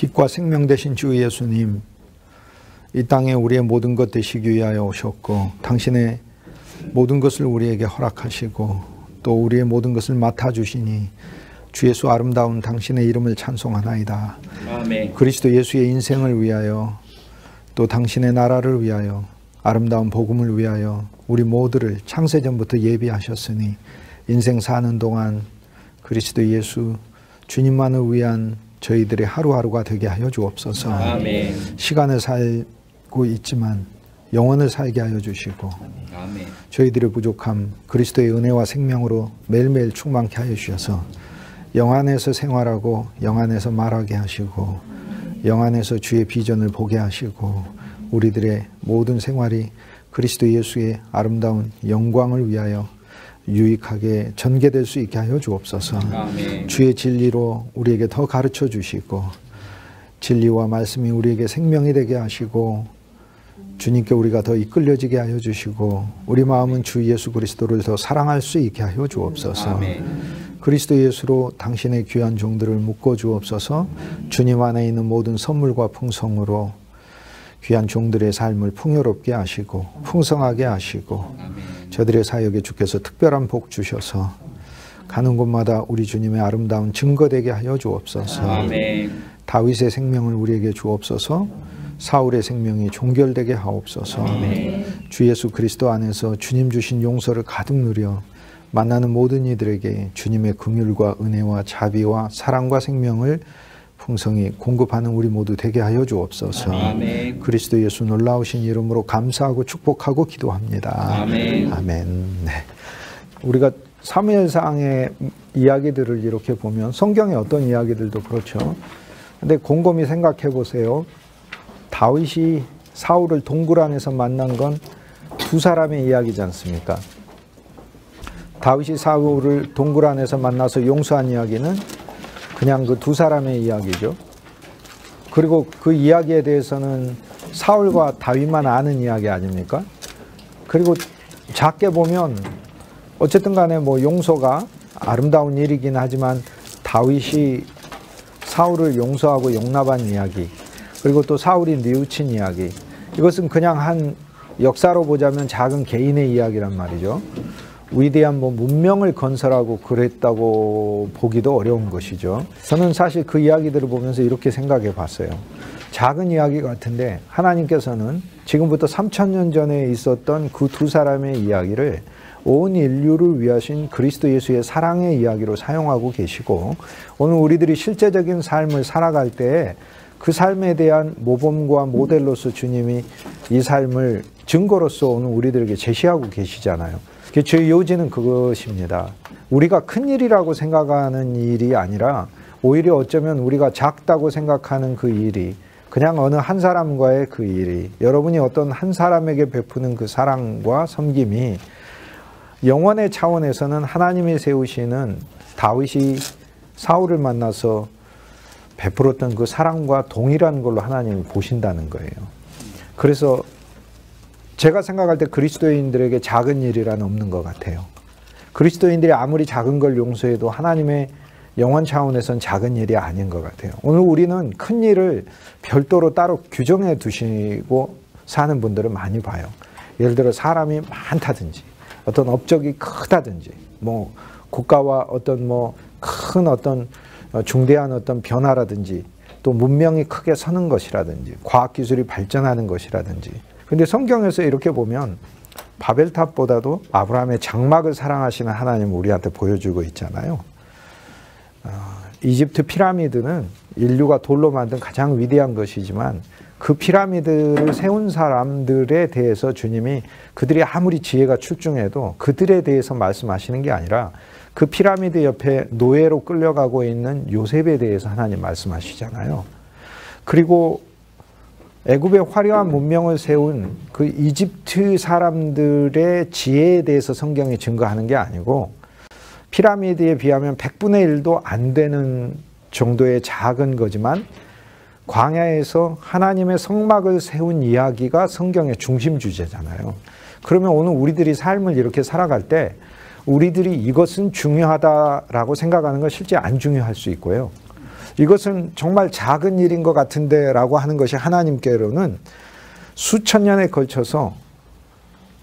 빛과 생명 되신 주 예수님, 이 땅에 우리의 모든 것 되시기 위하여 오셨고 당신의 모든 것을 우리에게 허락하시고 또 우리의 모든 것을 맡아주시니 주 예수 아름다운 당신의 이름을 찬송하나이다. 아멘. 그리스도 예수의 인생을 위하여 또 당신의 나라를 위하여 아름다운 복음을 위하여 우리 모두를 창세전부터 예비하셨으니 인생 사는 동안 그리스도 예수 주님만을 위한 저희들의 하루하루가 되게 하여 주옵소서. 아멘. 시간을 살고 있지만 영혼을 살게 하여 주시고 아멘. 저희들의 부족함 그리스도의 은혜와 생명으로 매일매일 충만케 하여 주셔서 영 안에서 생활하고 영 안에서 말하게 하시고 영 안에서 주의 비전을 보게 하시고 우리들의 모든 생활이 그리스도 예수의 아름다운 영광을 위하여 유익하게 전개될 수 있게 하여 주옵소서. 아멘. 주의 진리로 우리에게 더 가르쳐 주시고 진리와 말씀이 우리에게 생명이 되게 하시고 주님께 우리가 더 이끌려지게 하여 주시고 우리 마음은 주 예수 그리스도를 더 사랑할 수 있게 하여 주옵소서. 아멘. 그리스도 예수로 당신의 귀한 종들을 묶어 주옵소서. 주님 안에 있는 모든 선물과 풍성으로 귀한 종들의 삶을 풍요롭게 하시고 풍성하게 하시고 저들의 사역에 주께서 특별한 복 주셔서 가는 곳마다 우리 주님의 아름다운 증거되게 하여 주옵소서. 아멘. 다윗의 생명을 우리에게 주옵소서. 사울의 생명이 종결되게 하옵소서. 아멘. 주 예수 그리스도 안에서 주님 주신 용서를 가득 누려 만나는 모든 이들에게 주님의 긍휼과 은혜와 자비와 사랑과 생명을 풍성히 공급하는 우리 모두 되게 하여 주옵소서. 아멘. 그리스도 예수 놀라우신 이름으로 감사하고 축복하고 기도합니다. 아멘. 아멘. 네. 우리가 사무엘상의 이야기들을 이렇게 보면 성경의 어떤 이야기들도 그렇죠. 근데 곰곰이 생각해 보세요. 다윗이 사울을 동굴 안에서 만난 건 두 사람의 이야기지 않습니까? 다윗이 사울을 동굴 안에서 만나서 용서한 이야기는 그냥 그 두 사람의 이야기죠. 그리고 그 이야기에 대해서는 사울과 다윗만 아는 이야기 아닙니까? 그리고 작게 보면 어쨌든 간에 뭐 용서가 아름다운 일이긴 하지만 다윗이 사울을 용서하고 용납한 이야기, 그리고 또 사울이 뉘우친 이야기, 이것은 그냥 한 역사로 보자면 작은 개인의 이야기란 말이죠. 위대한 뭐 문명을 건설하고 그랬다고 보기도 어려운 것이죠. 저는 사실 그 이야기들을 보면서 이렇게 생각해 봤어요. 작은 이야기 같은데 하나님께서는 지금부터 3000년 전에 있었던 그 두 사람의 이야기를 온 인류를 위하신 그리스도 예수의 사랑의 이야기로 사용하고 계시고 오늘 우리들이 실제적인 삶을 살아갈 때 그 삶에 대한 모범과 모델로서 주님이 이 삶을 증거로서 오늘 우리들에게 제시하고 계시잖아요. 제 요지는 그것입니다. 우리가 큰일이라고 생각하는 일이 아니라 오히려 어쩌면 우리가 작다고 생각하는 그 일이 그냥 어느 한 사람과의 그 일이 여러분이 어떤 한 사람에게 베푸는 그 사랑과 섬김이 영원의 차원에서는 하나님이 세우시는 다윗이 사울을 만나서 베풀었던 그 사랑과 동일한 걸로 하나님이 보신다는 거예요. 그래서 제가 생각할 때 그리스도인들에게 작은 일이란 없는 것 같아요. 그리스도인들이 아무리 작은 걸 용서해도 하나님의 영원 차원에선 작은 일이 아닌 것 같아요. 오늘 우리는 큰 일을 별도로 따로 규정해 두시고 사는 분들을 많이 봐요. 예를 들어 사람이 많다든지 어떤 업적이 크다든지 뭐 국가와 어떤 뭐 큰 어떤 중대한 어떤 변화라든지 또 문명이 크게 서는 것이라든지 과학기술이 발전하는 것이라든지 근데 성경에서 이렇게 보면 바벨탑보다도 아브라함의 장막을 사랑하시는 하나님을 우리한테 보여주고 있잖아요. 이집트 피라미드는 인류가 돌로 만든 가장 위대한 것이지만 그 피라미드를 세운 사람들에 대해서 주님이 그들이 아무리 지혜가 출중해도 그들에 대해서 말씀하시는 게 아니라 그 피라미드 옆에 노예로 끌려가고 있는 요셉에 대해서 하나님 말씀하시잖아요. 그리고 애굽의 화려한 문명을 세운 그 이집트 사람들의 지혜에 대해서 성경이 증거하는 게 아니고 피라미드에 비하면 100분의 1도 안 되는 정도의 작은 거지만 광야에서 하나님의 성막을 세운 이야기가 성경의 중심 주제잖아요. 그러면 오늘 우리들이 삶을 이렇게 살아갈 때 우리들이 이것은 중요하다라고 생각하는 건 실제 안 중요할 수 있고요. 이것은 정말 작은 일인 것 같은데 라고 하는 것이 하나님께로는 수천 년에 걸쳐서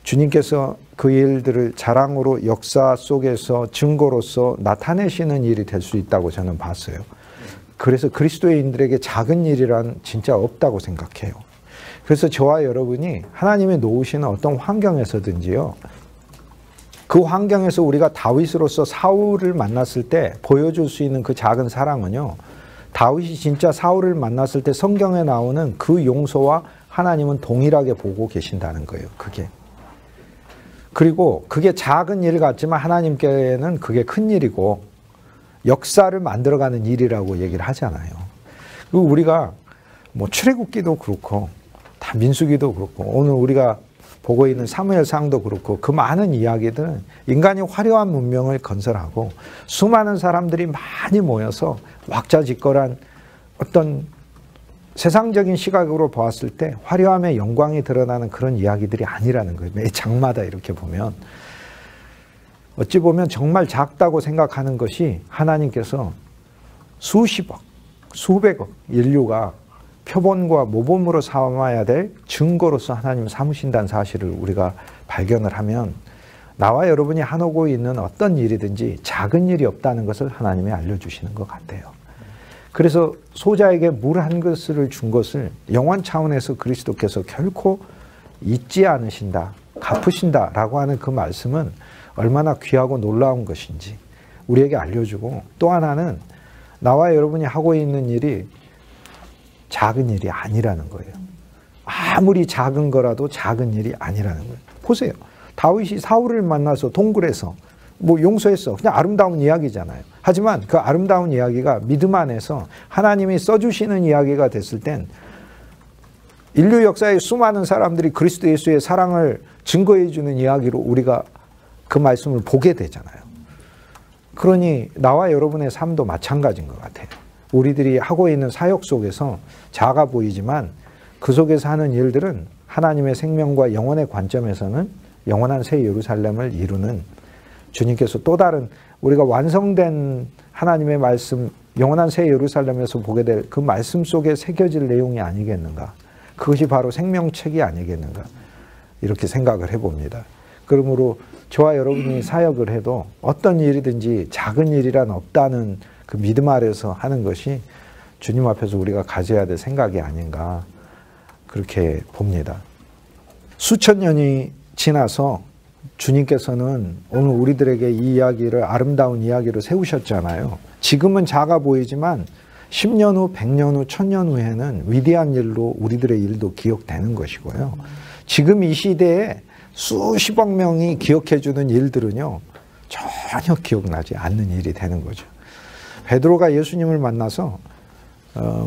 주님께서 그 일들을 자랑으로 역사 속에서 증거로서 나타내시는 일이 될 수 있다고 저는 봤어요. 그래서 그리스도인들에게 작은 일이란 진짜 없다고 생각해요. 그래서 저와 여러분이 하나님이 놓으시는 어떤 환경에서든지요, 그 환경에서 우리가 다윗으로서 사울을 만났을 때 보여줄 수 있는 그 작은 사랑은요, 다윗이 진짜 사울을 만났을 때 성경에 나오는 그 용서와 하나님은 동일하게 보고 계신다는 거예요. 그게. 그리고 그게 작은 일 같지만 하나님께는 그게 큰 일이고 역사를 만들어가는 일이라고 얘기를 하잖아요. 그리고 우리가 뭐 출애굽기도 그렇고 다 민수기도 그렇고 오늘 우리가 보고 있는 사무엘상도 그렇고 그 많은 이야기들은 인간이 화려한 문명을 건설하고 수많은 사람들이 많이 모여서 왁자지껄한 어떤 세상적인 시각으로 보았을 때 화려함의 영광이 드러나는 그런 이야기들이 아니라는 거예요. 매 장마다 이렇게 보면. 어찌 보면 정말 작다고 생각하는 것이 하나님께서 수십억, 수백억 인류가 표본과 모범으로 삼아야 될 증거로서 하나님을 삼으신다는 사실을 우리가 발견을 하면 나와 여러분이 하고 있는 어떤 일이든지 작은 일이 없다는 것을 하나님이 알려주시는 것 같아요. 그래서 소자에게 물 한 그릇을 준 것을 영원 차원에서 그리스도께서 결코 잊지 않으신다, 갚으신다라고 하는 그 말씀은 얼마나 귀하고 놀라운 것인지 우리에게 알려주고, 또 하나는 나와 여러분이 하고 있는 일이 작은 일이 아니라는 거예요. 아무리 작은 거라도 작은 일이 아니라는 거예요. 보세요. 다윗이 사울을 만나서 동굴에서 뭐 용서했어. 그냥 아름다운 이야기잖아요. 하지만 그 아름다운 이야기가 믿음 안에서 하나님이 써주시는 이야기가 됐을 땐 인류 역사의 수많은 사람들이 그리스도 예수의 사랑을 증거해 주는 이야기로 우리가 그 말씀을 보게 되잖아요. 그러니 나와 여러분의 삶도 마찬가지인 것 같아요. 우리들이 하고 있는 사역 속에서 작아 보이지만 그 속에서 하는 일들은 하나님의 생명과 영혼의 관점에서는 영원한 새 예루살렘을 이루는 주님께서 또 다른 우리가 완성된 하나님의 말씀, 영원한 새 예루살렘에서 보게 될 그 말씀 속에 새겨질 내용이 아니겠는가. 그것이 바로 생명책이 아니겠는가. 이렇게 생각을 해봅니다. 그러므로 저와 여러분이 사역을 해도 어떤 일이든지 작은 일이란 없다는 그 믿음 아래서 하는 것이 주님 앞에서 우리가 가져야 될 생각이 아닌가. 그렇게 봅니다. 수천 년이 지나서 주님께서는 오늘 우리들에게 이 이야기를 아름다운 이야기로 세우셨잖아요. 지금은 작아 보이지만 10년 후, 100년 후, 1000년 후에는 위대한 일로 우리들의 일도 기억되는 것이고요. 지금 이 시대에 수십억 명이 기억해주는 일들은요, 전혀 기억나지 않는 일이 되는 거죠. 베드로가 예수님을 만나서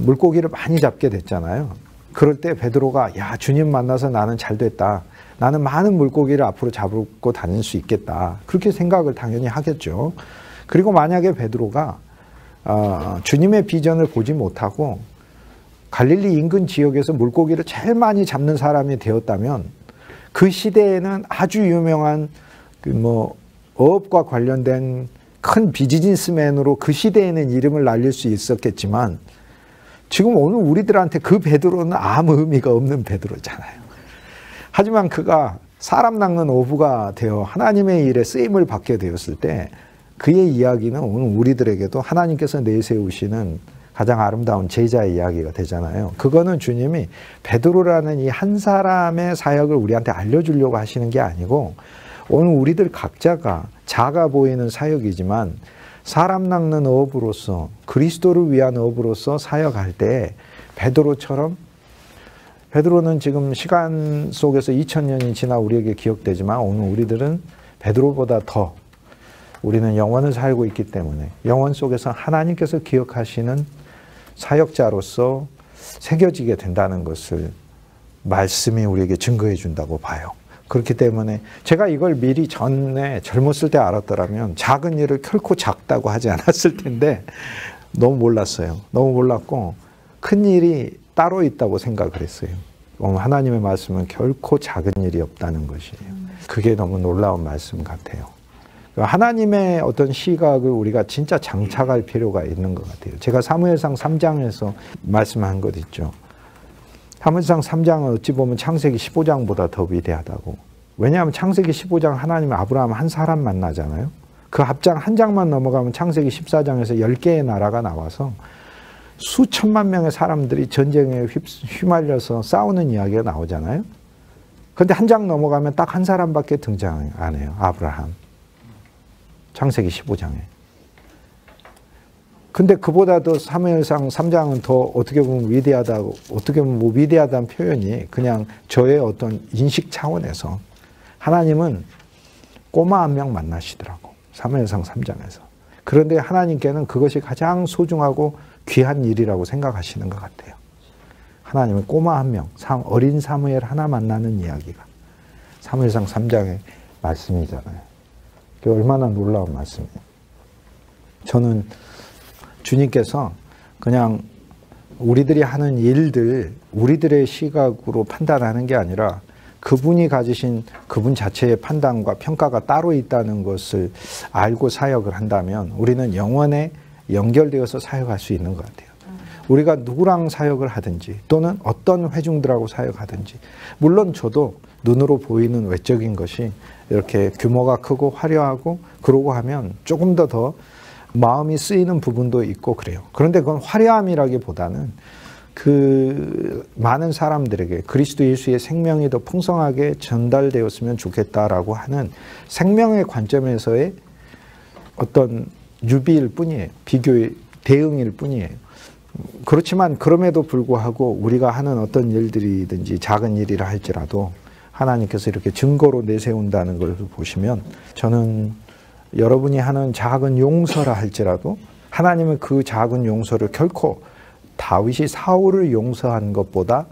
물고기를 많이 잡게 됐잖아요. 그럴 때 베드로가 야, 주님 만나서 나는 잘 됐다. 나는 많은 물고기를 앞으로 잡고 다닐 수 있겠다. 그렇게 생각을 당연히 하겠죠. 그리고 만약에 베드로가 주님의 비전을 보지 못하고 갈릴리 인근 지역에서 물고기를 제일 많이 잡는 사람이 되었다면 그 시대에는 아주 유명한 어업과 관련된 큰 비즈니스맨으로 그 시대에는 이름을 날릴 수 있었겠지만 지금 오늘 우리들한테 그 베드로는 아무 의미가 없는 베드로잖아요. 하지만 그가 사람 낚는 어부가 되어 하나님의 일에 쓰임을 받게 되었을 때 그의 이야기는 오늘 우리들에게도 하나님께서 내세우시는 가장 아름다운 제자의 이야기가 되잖아요. 그거는 주님이 베드로라는 이 한 사람의 사역을 우리한테 알려주려고 하시는 게 아니고 오늘 우리들 각자가 작아 보이는 사역이지만 사람 낚는 어부로서 그리스도를 위한 어부로서 사역할 때 베드로는 지금 시간 속에서 2000년이 지나 우리에게 기억되지만 오늘 우리들은 베드로보다 더 우리는 영원을 살고 있기 때문에 영원 속에서 하나님께서 기억하시는 사역자로서 새겨지게 된다는 것을 말씀이 우리에게 증거해 준다고 봐요. 그렇기 때문에 제가 이걸 미리 전에 젊었을 때 알았더라면 작은 일을 결코 작다고 하지 않았을 텐데 너무 몰랐어요. 너무 몰랐고 큰 일이 따로 있다고 생각을 했어요. 하나님의 말씀은 결코 작은 일이 없다는 것이에요. 그게 너무 놀라운 말씀 같아요. 하나님의 어떤 시각을 우리가 진짜 장착할 필요가 있는 것 같아요. 제가 사무엘상 3장에서 말씀한 것 있죠. 사무엘상 3장은 어찌 보면 창세기 15장보다 더 위대하다고. 왜냐하면 창세기 15장 하나님은 아브라함 한 사람 만나잖아요. 그 앞장 한 장만 넘어가면 창세기 14장에서 10개의 나라가 나와서 수천만 명의 사람들이 전쟁에 휘말려서 싸우는 이야기가 나오잖아요. 그런데 한 장 넘어가면 딱 한 사람밖에 등장 안 해요. 아브라함. 창세기 15장에. 근데 그보다도 사무엘상 3장은 더 어떻게 보면 위대하다고, 어떻게 보면 뭐 위대하다는 표현이 그냥 저의 어떤 인식 차원에서 하나님은 꼬마 한 명 만나시더라고. 사무엘상 3장에서. 그런데 하나님께는 그것이 가장 소중하고 귀한 일이라고 생각하시는 것 같아요. 하나님은 꼬마 한 명, 어린 사무엘 하나 만나는 이야기가 사무엘상 3장의 말씀이잖아요. 그게 얼마나 놀라운 말씀이에요. 저는 주님께서 그냥 우리들이 하는 일들, 우리들의 시각으로 판단하는 게 아니라 그분이 가지신 그분 자체의 판단과 평가가 따로 있다는 것을 알고 사역을 한다면 우리는 영원에 연결되어서 사역할 수 있는 것 같아요. 우리가 누구랑 사역을 하든지 또는 어떤 회중들하고 사역하든지, 물론 저도 눈으로 보이는 외적인 것이 이렇게 규모가 크고 화려하고 그러고 하면 조금 더 마음이 쓰이는 부분도 있고 그래요. 그런데 그건 화려함이라기보다는 그 많은 사람들에게 그리스도 예수의 생명이 더 풍성하게 전달되었으면 좋겠다라고 하는 생명의 관점에서의 어떤 유비일 뿐이에요. 비교의 대응일 뿐이에요. 그렇지만 그럼에도 불구하고 우리가 하는 어떤 일들이든지 작은 일이라 할지라도 하나님께서 이렇게 증거로 내세운다는 걸 보시면 저는 여러분이 하는 작은 용서라 할지라도 하나님은 그 작은 용서를 결코 다윗이 사울을 용서한 것보다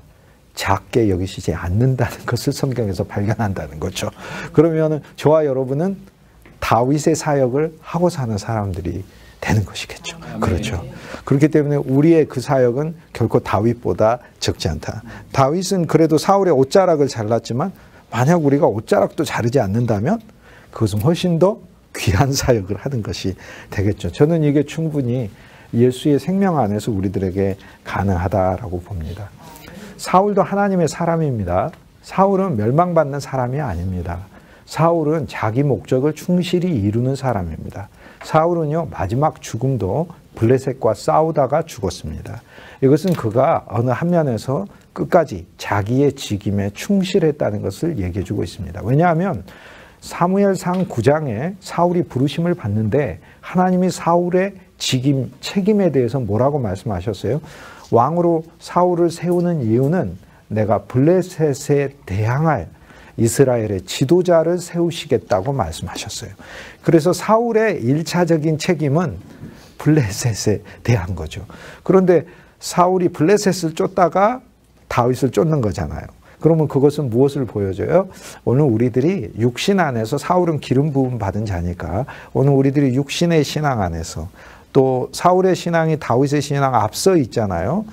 작게 여기시지 않는다는 것을 성경에서 발견한다는 거죠. 그러면 저와 여러분은 다윗의 사역을 하고 사는 사람들이 되는 것이겠죠. 그렇죠. 그렇기 때문에 우리의 그 사역은 결코 다윗보다 적지 않다. 다윗은 그래도 사울의 옷자락을 잘랐지만 만약 우리가 옷자락도 자르지 않는다면 그것은 훨씬 더 귀한 사역을 하는 것이 되겠죠. 저는 이게 충분히 예수의 생명 안에서 우리들에게 가능하다라고 봅니다. 사울도 하나님의 사람입니다. 사울은 멸망받는 사람이 아닙니다. 사울은 자기 목적을 충실히 이루는 사람입니다. 사울은요, 마지막 죽음도 블레셋과 싸우다가 죽었습니다. 이것은 그가 어느 한 면에서 끝까지 자기의 직임에 충실했다는 것을 얘기해 주고 있습니다. 왜냐하면 사무엘상 9장에 사울이 부르심을 받는데 하나님이 사울의 직임, 책임에 대해서 뭐라고 말씀하셨어요? 왕으로 사울을 세우는 이유는 내가 블레셋에 대항할 이스라엘의 지도자를 세우시겠다고 말씀하셨어요. 그래서 사울의 1차적인 책임은 블레셋에 대한 거죠. 그런데 사울이 블레셋을 쫓다가 다윗을 쫓는 거잖아요. 그러면 그것은 무엇을 보여줘요? 오늘 우리들이 육신 안에서, 사울은 기름 부음 받은 자니까 오늘 우리들이 육신의 신앙 안에서, 또 사울의 신앙이 다윗의 신앙 앞서 있잖아요.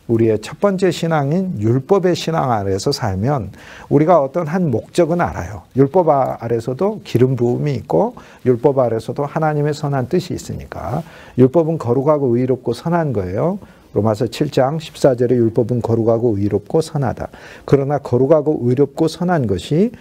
우리의 첫 번째 신앙인 율법의 신앙 아래서 살면 우리가 어떤 한 목적은 알아요. 율법 아래서도 기름 부음이 있고 율법 아래서도 하나님의 선한 뜻이 있으니까 율법은 거룩하고 의롭고 선한 거예요. 로마서 7장 14절에 율법은 거룩하고 의롭고 선하다. 그러나 거룩하고 의롭고 선한 것이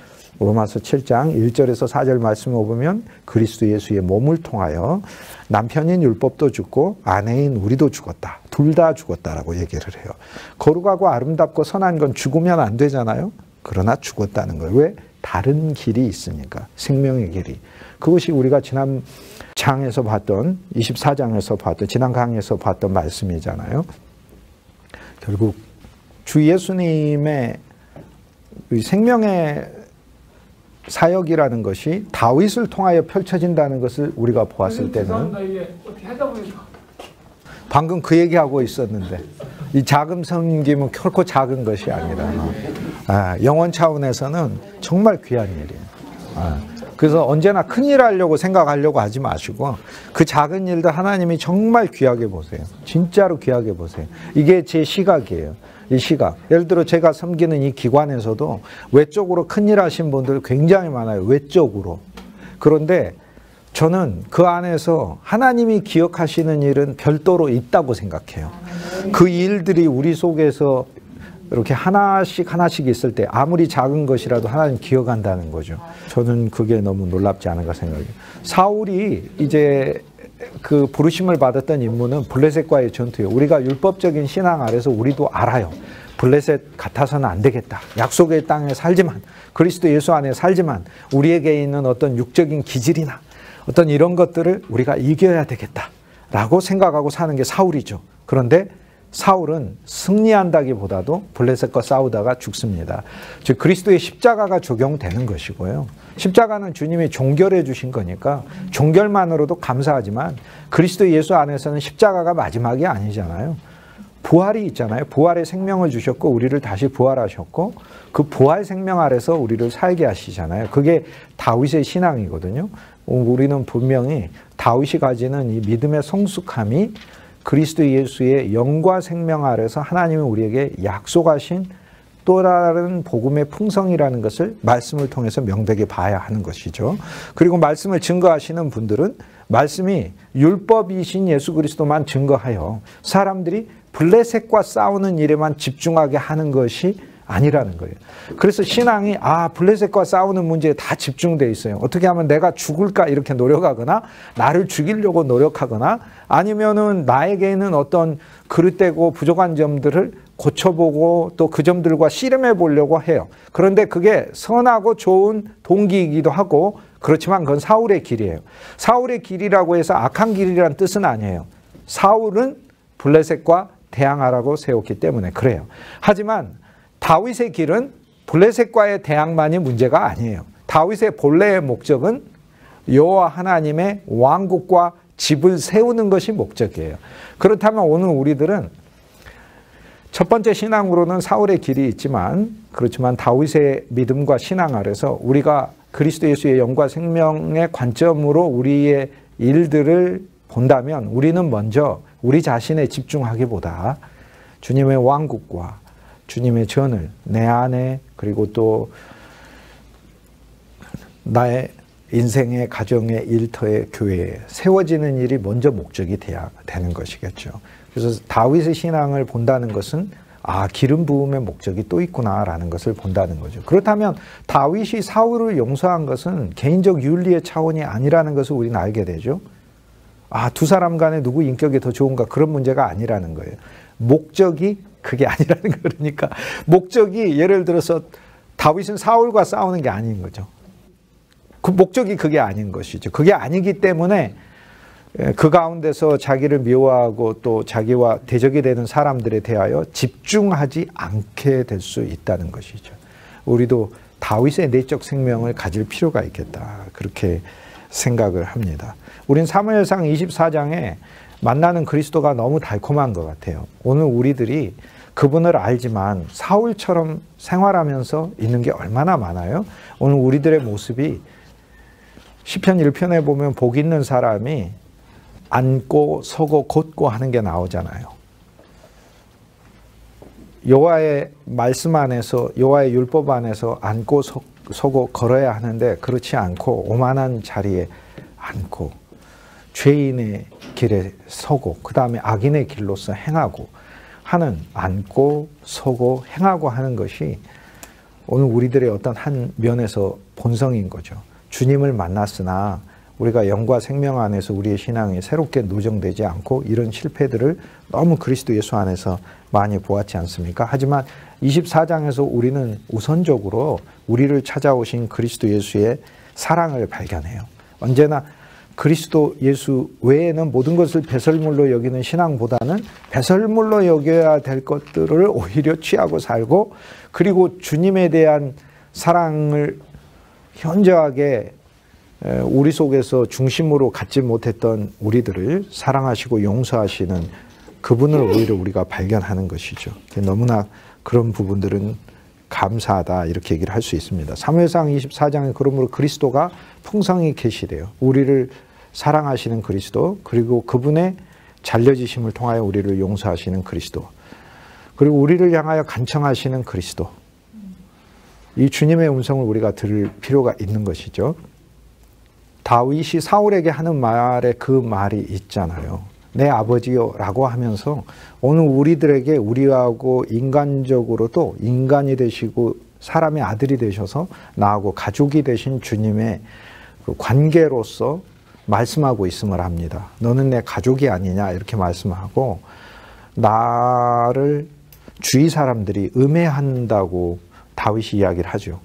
로마서 7장 1절에서 4절 말씀을 보면 그리스도 예수의 몸을 통하여 남편인 율법도 죽고 아내인 우리도 죽었다. 둘 다 죽었다라고 얘기를 해요. 거룩하고 아름답고 선한 건 죽으면 안 되잖아요. 그러나 죽었다는 거예요. 왜? 다른 길이 있으니까. 생명의 길이. 그것이 우리가 지난 장에서 봤던, 24장에서 봤던, 지난 강에서 봤던 말씀이잖아요. 결국 주 예수님의 생명의 사역이라는 것이 다윗을 통하여 펼쳐진다는 것을 우리가 보았을 때는, 방금 그 얘기하고 있었는데, 이 자금 섬김은 결코 작은 것이 아니라 영원 차원에서는 정말 귀한 일이에요. 그래서 언제나 큰일 하려고 생각하려고 하지 마시고 그 작은 일들 하나님이 정말 귀하게 보세요. 진짜로 귀하게 보세요. 이게 제 시각이에요. 이 시각. 예를 들어 제가 섬기는 이 기관에서도 외적으로 큰일 하신 분들 굉장히 많아요. 외적으로. 그런데 저는 그 안에서 하나님이 기억하시는 일은 별도로 있다고 생각해요. 그 일들이 우리 속에서 이렇게 하나씩 하나씩 있을 때 아무리 작은 것이라도 하나님 기억한다는 거죠. 저는 그게 너무 놀랍지 않은가 생각해요. 사울이 이제 그 부르심을 받았던 임무는 블레셋과의 전투예요. 우리가 율법적인 신앙 아래서 우리도 알아요. 블레셋 같아서는 안 되겠다. 약속의 땅에 살지만, 그리스도 예수 안에 살지만 우리에게 있는 어떤 육적인 기질이나 어떤 이런 것들을 우리가 이겨야 되겠다라고 생각하고 사는 게 사울이죠. 그런데 사울은 승리한다기보다도 블레셋과 싸우다가 죽습니다. 즉 그리스도의 십자가가 적용되는 것이고요. 십자가는 주님이 종결해 주신 거니까 종결만으로도 감사하지만 그리스도 예수 안에서는 십자가가 마지막이 아니잖아요. 부활이 있잖아요. 부활의 생명을 주셨고 우리를 다시 부활하셨고 그 부활 생명 아래서 우리를 살게 하시잖아요. 그게 다윗의 신앙이거든요. 우리는 분명히 다윗이 가지는 이 믿음의 성숙함이 그리스도 예수의 영과 생명 아래서 하나님이 우리에게 약속하신 또 다른 복음의 풍성이라는 것을 말씀을 통해서 명백히 봐야 하는 것이죠. 그리고 말씀을 증거하시는 분들은 말씀이 율법이신 예수 그리스도만 증거하여 사람들이 블레셋과 싸우는 일에만 집중하게 하는 것이 아니라는 거예요. 그래서 신앙이 블레셋과 싸우는 문제에 다 집중되어 있어요. 어떻게 하면 내가 죽을까 이렇게 노력하거나 나를 죽이려고 노력하거나 아니면은 나에게 있는 어떤 그릇되고 부족한 점들을 고쳐보고 또 그 점들과 씨름해 보려고 해요. 그런데 그게 선하고 좋은 동기이기도 하고 그렇지만 그건 사울의 길이에요. 사울의 길이라고 해서 악한 길이란 뜻은 아니에요. 사울은 블레셋과 대항하라고 세웠기 때문에 그래요. 하지만 다윗의 길은 블레셋과의 대항만이 문제가 아니에요. 다윗의 본래의 목적은 여호와 하나님의 왕국과 집을 세우는 것이 목적이에요. 그렇다면 오늘 우리들은 첫 번째 신앙으로는 사울의 길이 있지만 그렇지만 다윗의 믿음과 신앙 아래서 우리가 그리스도 예수의 영과 생명의 관점으로 우리의 일들을 본다면 우리는 먼저 우리 자신에 집중하기보다 주님의 왕국과 주님의 전을 내 안에 그리고 또 나의 인생의 가정의 일터의 교회에 세워지는 일이 먼저 목적이 돼야 되는 것이겠죠. 그래서 다윗의 신앙을 본다는 것은 기름 부음의 목적이 또 있구나라는 것을 본다는 거죠. 그렇다면 다윗이 사울을 용서한 것은 개인적 윤리의 차원이 아니라는 것을 우리는 알게 되죠. 두 사람 간에 누구 인격이 더 좋은가 그런 문제가 아니라는 거예요. 목적이 그게 아니라는 거. 그러니까 목적이 예를 들어서 다윗은 사울과 싸우는 게 아닌 거죠. 그 목적이 그게 아닌 것이죠. 그게 아니기 때문에 그 가운데서 자기를 미워하고 또 자기와 대적이 되는 사람들에 대하여 집중하지 않게 될 수 있다는 것이죠. 우리도 다윗의 내적 생명을 가질 필요가 있겠다. 그렇게 생각을 합니다. 우린 사무엘상 24장에 만나는 그리스도가 너무 달콤한 것 같아요. 오늘 우리들이 그분을 알지만 사울처럼 생활하면서 있는 게 얼마나 많아요? 오늘 우리들의 모습이 시편 1편에 보면 복 있는 사람이 앉고 서고 걷고 하는 게 나오잖아요. 여호와의 말씀 안에서 여호와의 율법 안에서 앉고 서고 걸어야 하는데 그렇지 않고 오만한 자리에 앉고 죄인의 길에 서고 그 다음에 악인의 길로서 행하고 하는 앉고 서고 행하고 하는 것이 오늘 우리들의 어떤 한 면에서 본성인 거죠. 주님을 만났으나 우리가 영과 생명 안에서 우리의 신앙이 새롭게 노정되지 않고 이런 실패들을 너무 그리스도 예수 안에서 많이 보았지 않습니까? 하지만 24장에서 우리는 우선적으로 우리를 찾아오신 그리스도 예수의 사랑을 발견해요. 언제나 그리스도 예수 외에는 모든 것을 배설물로 여기는 신앙보다는 배설물로 여겨야 될 것들을 오히려 취하고 살고 그리고 주님에 대한 사랑을 현저하게 우리 속에서 중심으로 갖지 못했던 우리들을 사랑하시고 용서하시는 그분을 오히려 우리가 발견하는 것이죠. 너무나 그런 부분들은 감사하다 이렇게 얘기를 할 수 있습니다. 사무엘상 24장에 그러므로 그리스도가 풍성히 계시래요. 우리를 사랑하시는 그리스도 그리고 그분의 잘려지심을 통하여 우리를 용서하시는 그리스도 그리고 우리를 향하여 간청하시는 그리스도 이 주님의 음성을 우리가 들을 필요가 있는 것이죠. 다윗이 사울에게 하는 말에 그 말이 있잖아요. 내 아버지요 라고 하면서 오늘 우리들에게 우리하고 인간적으로도 인간이 되시고 사람의 아들이 되셔서 나하고 가족이 되신 주님의 그 관계로서 말씀하고 있음을 합니다. 너는 내 가족이 아니냐 이렇게 말씀하고 나를 주위 사람들이 음해한다고 다윗이 이야기를 하죠.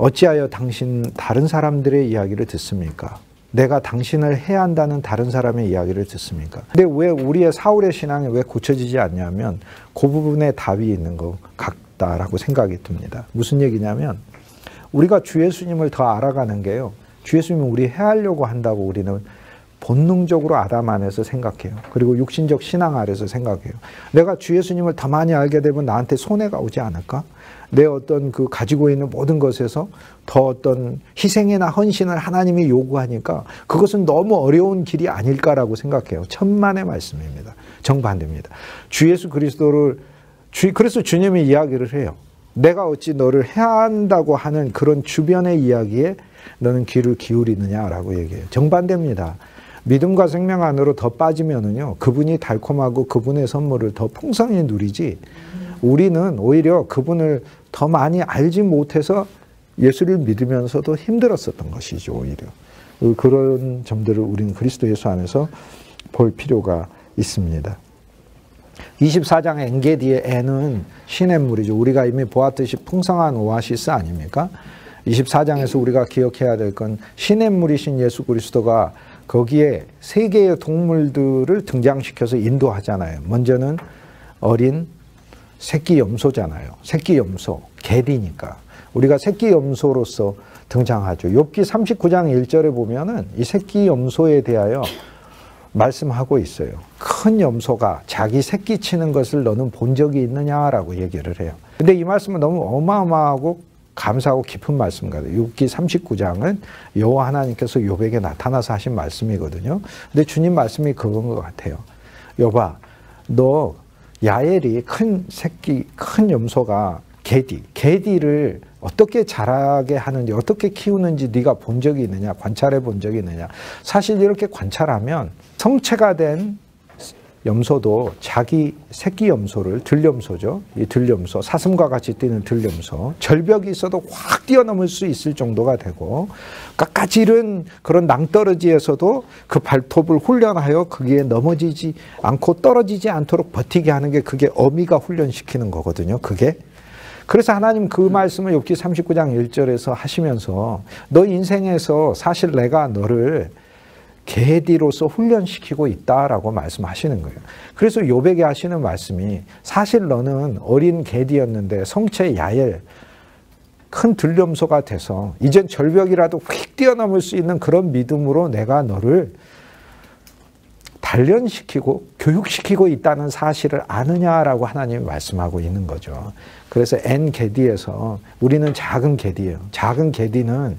어찌하여 당신 다른 사람들의 이야기를 듣습니까? 내가 당신을 해야 한다는 다른 사람의 이야기를 듣습니까? 근데 왜 우리의 사울의 신앙이 왜 고쳐지지 않냐면 그 부분에 답이 있는 것 같다라고 생각이 듭니다. 무슨 얘기냐면 우리가 주 예수님을 더 알아가는 게요. 주 예수님은 우리 해하려고 한다고 우리는 본능적으로 아담 안에서 생각해요. 그리고 육신적 신앙 아래서 생각해요. 내가 주 예수님을 더 많이 알게 되면 나한테 손해가 오지 않을까? 내 어떤 그 가지고 있는 모든 것에서 더 어떤 희생이나 헌신을 하나님이 요구하니까 그것은 너무 어려운 길이 아닐까라고 생각해요. 천만의 말씀입니다. 정반대입니다. 주 예수 그리스도를 그래서 주님이 이야기를 해요. 내가 어찌 너를 해야 한다고 하는 그런 주변의 이야기에 너는 귀를 기울이느냐라고 얘기해요. 정반대입니다. 믿음과 생명 안으로 더 빠지면은요, 그분이 달콤하고 그분의 선물을 더 풍성히 누리지, 우리는 오히려 그분을 더 많이 알지 못해서 예수를 믿으면서도 힘들었었던 것이죠, 오히려. 그런 점들을 우리는 그리스도 예수 안에서 볼 필요가 있습니다. 24장 엔게디의 N은 시냇물이죠. 우리가 이미 보았듯이 풍성한 오아시스 아닙니까? 24장에서 우리가 기억해야 될 건 시냇물이신 예수 그리스도가 거기에 세 개의 동물들을 등장시켜서 인도하잖아요. 먼저는 어린 새끼 염소잖아요. 새끼 염소, 개디니까. 우리가 새끼 염소로서 등장하죠. 욥기 39장 1절에 보면은 이 새끼 염소에 대하여 말씀하고 있어요. 큰 염소가 자기 새끼 치는 것을 너는 본 적이 있느냐라고 얘기를 해요. 근데 이 말씀은 너무 어마어마하고 감사하고 깊은 말씀 같아요. 욥기 39장은 여호와 하나님께서 욥에게 나타나서 하신 말씀이거든요. 근데 주님 말씀이 그건 것 같아요. 욥아, 너 야엘이 큰 새끼, 큰 염소가 개디를 어떻게 자라게 하는지, 어떻게 키우는지 네가 본 적이 있느냐, 관찰해 본 적이 있느냐. 사실 이렇게 관찰하면 성체가 된 염소도 자기 새끼 염소를, 들염소죠. 이 들염소, 사슴과 같이 뛰는 들염소, 절벽이 있어도 확 뛰어넘을 수 있을 정도가 되고, 깎아지른 그런 낭떠러지에서도 그 발톱을 훈련하여 거기에 넘어지지 않고 떨어지지 않도록 버티게 하는 게 그게 어미가 훈련시키는 거거든요. 그게. 그래서 하나님 그 말씀을 욥기 39장 1절에서 하시면서 너 인생에서 사실 내가 너를 개디로서 훈련시키고 있다라고 말씀하시는 거예요. 그래서 욥에게 하시는 말씀이 사실 너는 어린 개디였는데 성체 야엘 큰 들염소가 돼서 이젠 절벽이라도 휙 뛰어넘을 수 있는 그런 믿음으로 내가 너를 단련시키고 교육시키고 있다는 사실을 아느냐라고 하나님이 말씀하고 있는 거죠. 그래서 엔게디에서 우리는 작은 게디예요. 작은 게디는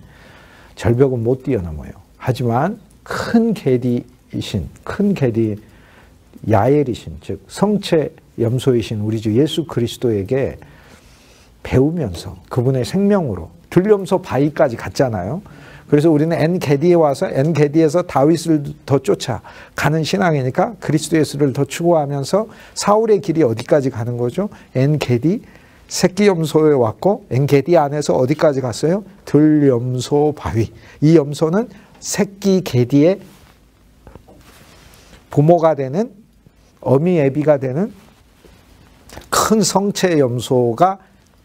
절벽은 못 뛰어넘어요. 하지만 큰 게디이신, 큰 게디 야엘이신, 즉 성체 염소이신 우리 주 예수 그리스도에게 배우면서 그분의 생명으로 들염소 바위까지 갔잖아요. 그래서 우리는 엔게디에 와서 엔게디에서 다윗을 더 쫓아가는 신앙이니까 그리스도 예수를 더 추구하면서 사울의 길이 어디까지 가는 거죠? 엔게디 새끼 염소에 왔고 엔게디 안에서 어디까지 갔어요? 들염소 바위. 이 염소는 새끼 게디의 부모가 되는 어미 애비가 되는 큰 성체 염소가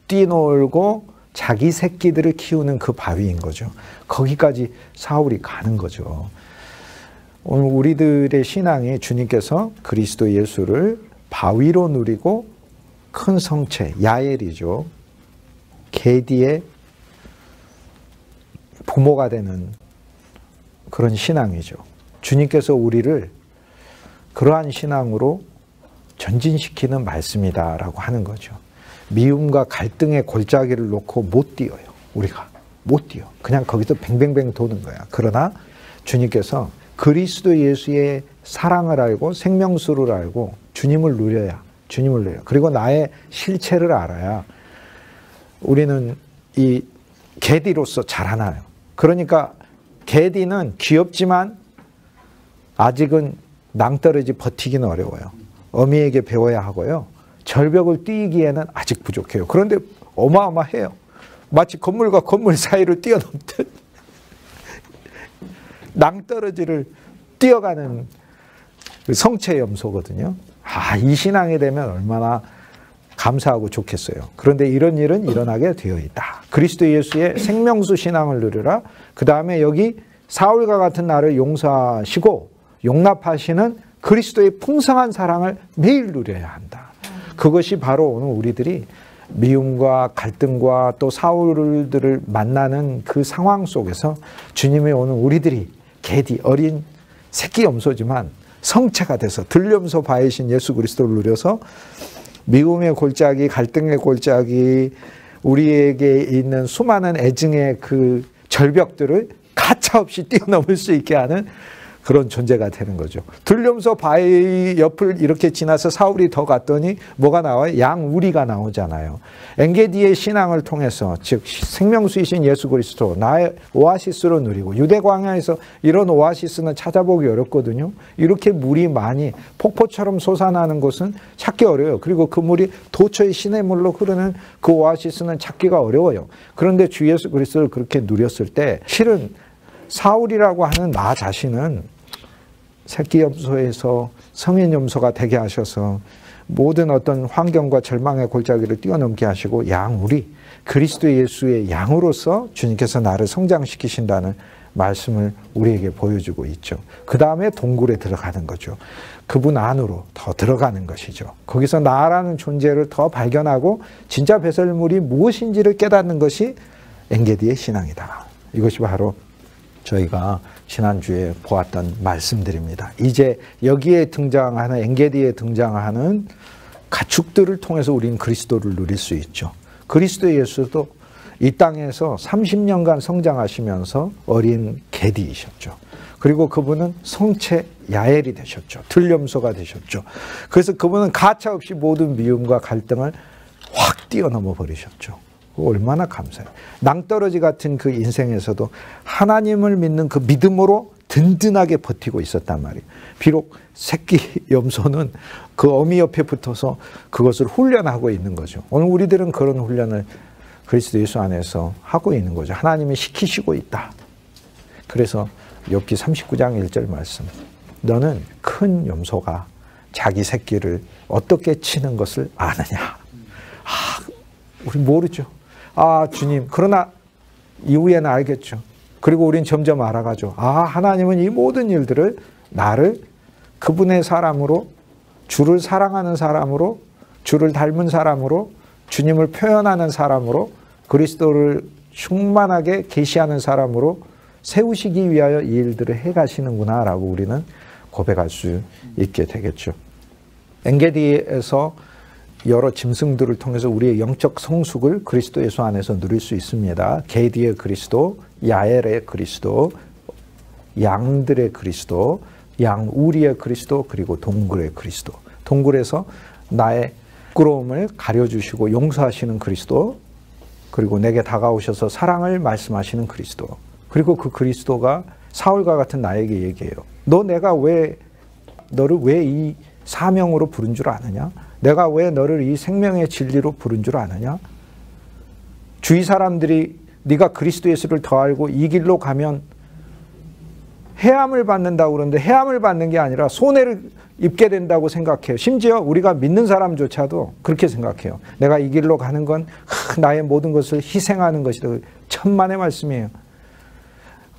뛰놀고 자기 새끼들을 키우는 그 바위인 거죠. 거기까지 사울이 가는 거죠. 오늘 우리들의 신앙이 주님께서 그리스도 예수를 바위로 누리고 큰 성체, 야엘이죠. 게디의 부모가 되는 그런 신앙이죠. 주님께서 우리를 그러한 신앙으로 전진시키는 말씀이다라고 하는 거죠. 미움과 갈등의 골짜기를 놓고 못 뛰어요. 우리가 못 뛰어. 그냥 거기서 뱅뱅뱅 도는 거야. 그러나 주님께서 그리스도 예수의 사랑을 알고 생명수를 알고 주님을 누려야, 주님을 누려야, 그리고 나의 실체를 알아야 우리는 이 게디로서 자라나요. 그러니까 게디는 귀엽지만 아직은 낭떠러지 버티기는 어려워요. 어미에게 배워야 하고요. 절벽을 뛰기에는 아직 부족해요. 그런데 어마어마해요. 마치 건물과 건물 사이를 뛰어넘듯 낭떠러지를 뛰어가는 성체 염소거든요. 이 신앙이 되면 얼마나 감사하고 좋겠어요. 그런데 이런 일은 일어나게 되어 있다. 그리스도 예수의 생명수 신앙을 누리라. 그 다음에 여기 사울과 같은 나를 용서하시고 용납하시는 그리스도의 풍성한 사랑을 매일 누려야 한다. 그것이 바로 오늘 우리들이 미움과 갈등과 또 사울들을 만나는 그 상황 속에서 주님이 오늘 우리들이 게디 어린 새끼 염소지만 성체가 돼서 들염소 바이신 예수 그리스도를 누려서 미움의 골짜기, 갈등의 골짜기, 우리에게 있는 수많은 애증의 그 절벽들을 가차없이 뛰어넘을 수 있게 하는 그런 존재가 되는 거죠. 들염소 바위 옆을 이렇게 지나서 사울이 더 갔더니 뭐가 나와요? 양우리가 나오잖아요. 엔게디의 신앙을 통해서, 즉 생명수이신 예수 그리스도 나의 오아시스로 누리고, 유대 광야에서 이런 오아시스는 찾아보기 어렵거든요. 이렇게 물이 많이 폭포처럼 솟아나는 곳은 찾기 어려워요. 그리고 그 물이 도처의 시냇물로 흐르는 그 오아시스는 찾기가 어려워요. 그런데 주 예수 그리스도를 그렇게 누렸을 때 실은 사울이라고 하는 나 자신은 새끼 염소에서 성인 염소가 되게 하셔서 모든 어떤 환경과 절망의 골짜기를 뛰어넘게 하시고 양우리 그리스도 예수의 양으로서 주님께서 나를 성장시키신다는 말씀을 우리에게 보여주고 있죠. 그 다음에 동굴에 들어가는 거죠. 그분 안으로 더 들어가는 것이죠. 거기서 나라는 존재를 더 발견하고 진짜 배설물이 무엇인지를 깨닫는 것이 엔게디의 신앙이다. 이것이 바로 저희가 지난주에 보았던 말씀들입니다. 이제 여기에 등장하는 엔게디에 등장하는 가축들을 통해서 우리는 그리스도를 누릴 수 있죠. 그리스도 예수도 이 땅에서 30년간 성장하시면서 어린 게디이셨죠. 그리고 그분은 성체 야엘이 되셨죠. 들염소가 되셨죠. 그래서 그분은 가차없이 모든 미움과 갈등을 확 뛰어넘어 버리셨죠. 얼마나 감사해요. 낭떠러지 같은 그 인생에서도 하나님을 믿는 그 믿음으로 든든하게 버티고 있었단 말이에요. 비록 새끼 염소는 그 어미 옆에 붙어서 그것을 훈련하고 있는 거죠. 오늘 우리들은 그런 훈련을 그리스도 예수 안에서 하고 있는 거죠. 하나님이 시키시고 있다. 그래서 욥기 39장 1절 말씀. 너는 큰 염소가 자기 새끼를 어떻게 치는 것을 아느냐. 우리 모르죠. 주님. 그러나 이후에는 알겠죠. 그리고 우린 점점 알아가죠. 하나님은 이 모든 일들을 나를 그분의 사람으로, 주를 사랑하는 사람으로, 주를 닮은 사람으로, 주님을 표현하는 사람으로, 그리스도를 충만하게 계시하는 사람으로 세우시기 위하여 이 일들을 해가시는구나 라고 우리는 고백할 수 있게 되겠죠. 엔게디에서 여러 짐승들을 통해서 우리의 영적 성숙을 그리스도 예수 안에서 누릴 수 있습니다. 게디의 그리스도, 야엘의 그리스도, 양들의 그리스도, 양우리의 그리스도, 그리고 동굴의 그리스도. 동굴에서 나의 부끄러움을 가려주시고 용서하시는 그리스도, 그리고 내게 다가오셔서 사랑을 말씀하시는 그리스도. 그리고 그 그리스도가 사울과 같은 나에게 얘기해요. 너를 왜 이 사명으로 부른 줄 아느냐? 내가 왜 너를 이 생명의 진리로 부른 줄 아느냐? 주위 사람들이 네가 그리스도 예수를 더 알고 이 길로 가면 해함을 받는다고 그러는데 해함을 받는 게 아니라 손해를 입게 된다고 생각해요. 심지어 우리가 믿는 사람조차도 그렇게 생각해요. 내가 이 길로 가는 건 나의 모든 것을 희생하는 것이다. 천만의 말씀이에요.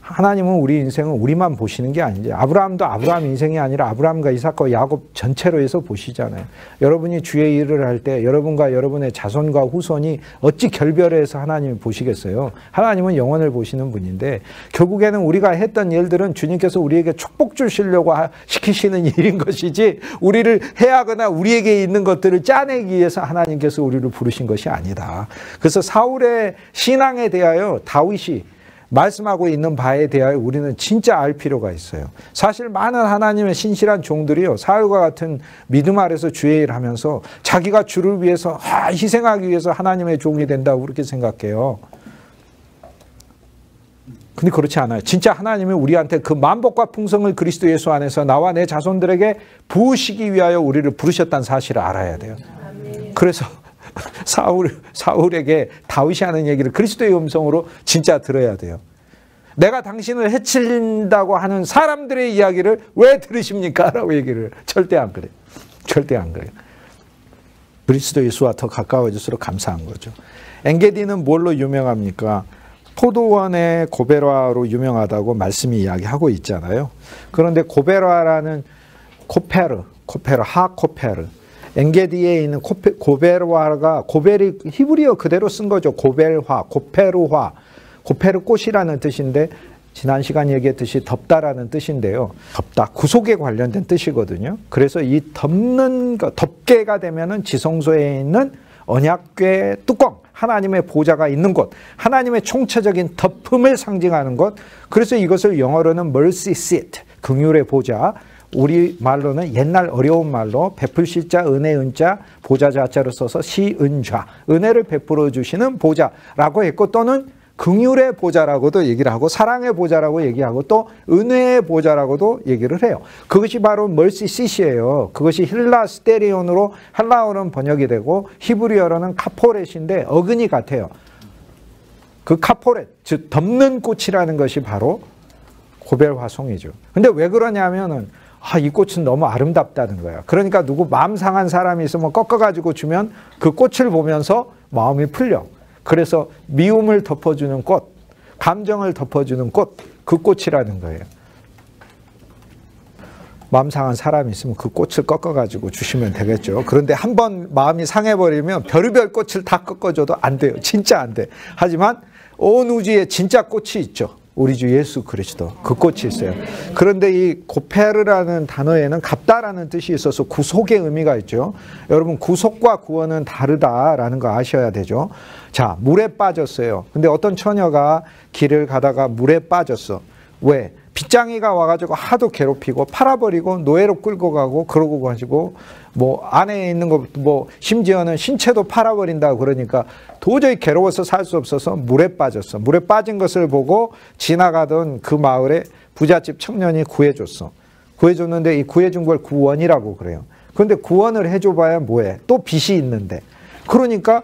하나님은 우리 인생은 우리만 보시는 게 아니지. 아브라함도 아브라함 인생이 아니라 아브라함과 이삭과 야곱 전체로 해서 보시잖아요. 여러분이 주의 일을 할 때 여러분과 여러분의 자손과 후손이 어찌 결별해서 하나님이 보시겠어요. 하나님은 영원을 보시는 분인데 결국에는 우리가 했던 일들은 주님께서 우리에게 축복 주시려고 시키시는 일인 것이지 우리를 해하거나 우리에게 있는 것들을 짜내기 위해서 하나님께서 우리를 부르신 것이 아니다. 그래서 사울의 신앙에 대하여 다윗이 말씀하고 있는 바에 대하여 우리는 진짜 알 필요가 있어요. 사실 많은 하나님의 신실한 종들이요, 사울과 같은 믿음 아래서 주의 일을 하면서 자기가 주를 위해서 희생하기 위해서 하나님의 종이 된다고 그렇게 생각해요. 근데 그렇지 않아요. 진짜 하나님이 우리한테 그 만복과 풍성을 그리스도 예수 안에서 나와 내 자손들에게 부으시기 위하여 우리를 부르셨다는 사실을 알아야 돼요. 그래서 사울에게 다윗이 하는 얘기를 그리스도의 음성으로 진짜 들어야 돼요. 내가 당신을 해친다고 하는 사람들의 이야기를 왜 들으십니까? 라고 얘기를 절대 안 그래요. 절대 안 그래요. 그리스도 예수와 더 가까워질수록 감사한 거죠. 엔게디는 뭘로 유명합니까? 포도원의 고베라로 유명하다고 말씀이 이야기하고 있잖아요. 그런데 고베라라는 코페르, 하코페르, 엔게디에 있는 고베라가 고벨이 히브리어 그대로 쓴 거죠. 고벨화, 고페르화, 고페르 꽃이라는 뜻인데 지난 시간 얘기했듯이 덮다라는 뜻인데요. 덮다, 구속에 관련된 뜻이거든요. 그래서 이 덮는 것, 덮개가 되면은 지성소에 있는 언약궤 뚜껑, 하나님의 보좌가 있는 곳, 하나님의 총체적인 덮음을 상징하는 것. 그래서 이것을 영어로는 mercy seat, 긍휼의 보좌, 우리 말로는 옛날 어려운 말로 베풀실자, 은혜은자, 보좌 자자로 써서 시은좌, 은혜를 베풀어 주시는 보좌라고 했고, 또는 긍휼의 보좌라고도 얘기를 하고 사랑의 보좌라고 얘기하고 또 은혜의 보좌라고도 얘기를 해요. 그것이 바로 mercy seat이에요. 그것이 힐라 스테리온으로 헬라어로는 번역이 되고 히브리어로는 카포렛인데 어근이 같아요. 그 카포렛, 즉 덮는 꽃이라는 것이 바로 고벨 화송이죠. 근데 왜 그러냐면은 이 꽃은 너무 아름답다는 거야. 그러니까 누구 마음 상한 사람이 있으면 꺾어가지고 주면 그 꽃을 보면서 마음이 풀려. 그래서 미움을 덮어주는 꽃, 감정을 덮어주는 꽃, 그 꽃이라는 거예요. 마음 상한 사람이 있으면 그 꽃을 꺾어가지고 주시면 되겠죠. 그런데 한번 마음이 상해버리면 별의별 꽃을 다 꺾어줘도 안 돼요. 진짜 안 돼. 하지만 온 우주에 진짜 꽃이 있죠. 우리 주 예수 그리스도, 그 꽃이 있어요. 그런데 이 고페르라는 단어에는 갚다라는 뜻이 있어서 구속의 의미가 있죠. 여러분, 구속과 구원은 다르다라는 거 아셔야 되죠. 자, 물에 빠졌어요. 근데 어떤 처녀가 길을 가다가 물에 빠졌어. 왜? 빗장이가 와가지고 하도 괴롭히고 팔아버리고 노예로 끌고 가고 그러고 가지고 뭐 안에 있는 거 뭐 심지어는 신체도 팔아버린다고 그러니까 도저히 괴로워서 살 수 없어서 물에 빠졌어. 물에 빠진 것을 보고 지나가던 그 마을에 부잣집 청년이 구해줬어. 구해줬는데 이 구해준 걸 구원이라고 그래요. 그런데 구원을 해줘봐야 뭐해? 또 빚이 있는데. 그러니까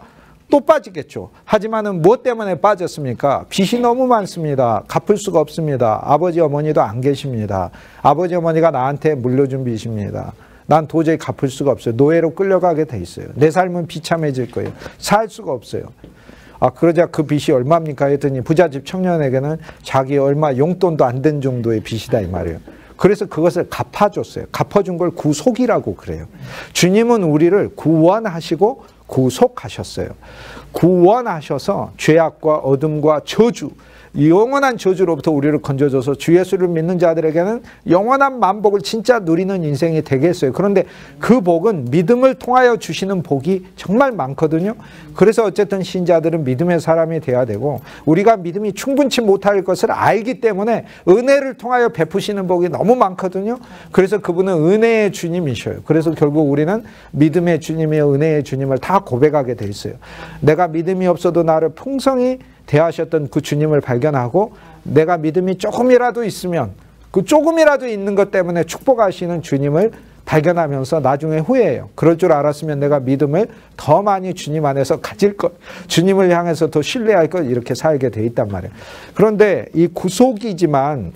또 빠지겠죠. 하지만은 무엇 때문에 빠졌습니까? 빚이 너무 많습니다. 갚을 수가 없습니다. 아버지 어머니도 안 계십니다. 아버지 어머니가 나한테 물려준 빚입니다. 난 도저히 갚을 수가 없어요. 노예로 끌려가게 돼 있어요. 내 삶은 비참해질 거예요. 살 수가 없어요. 그러자 그 빚이 얼마입니까? 했더니 부잣집 청년에게는 자기 얼마 용돈도 안 된 정도의 빚이다 이 말이에요. 그래서 그것을 갚아줬어요. 갚아준 걸 구속이라고 그래요. 주님은 우리를 구원하시고 구속하셨어요. 구원하셔서 죄악과 어둠과 저주, 영원한 저주로부터 우리를 건져줘서 주 예수를 믿는 자들에게는 영원한 만복을 진짜 누리는 인생이 되겠어요. 그런데 그 복은 믿음을 통하여 주시는 복이 정말 많거든요. 그래서 어쨌든 신자들은 믿음의 사람이 돼야 되고 우리가 믿음이 충분치 못할 것을 알기 때문에 은혜를 통하여 베푸시는 복이 너무 많거든요. 그래서 그분은 은혜의 주님이셔요. 그래서 결국 우리는 믿음의 주님이요 은혜의 주님을 다 고백하게 돼 있어요. 내가 믿음이 없어도 나를 풍성히 대하셨던 그 주님을 발견하고 내가 믿음이 조금이라도 있으면 그 조금이라도 있는 것 때문에 축복하시는 주님을 발견하면서 나중에 후회해요. 그럴 줄 알았으면 내가 믿음을 더 많이 주님 안에서 가질 것, 주님을 향해서 더 신뢰할 것 이렇게 살게 돼 있단 말이에요. 그런데 이 구속이지만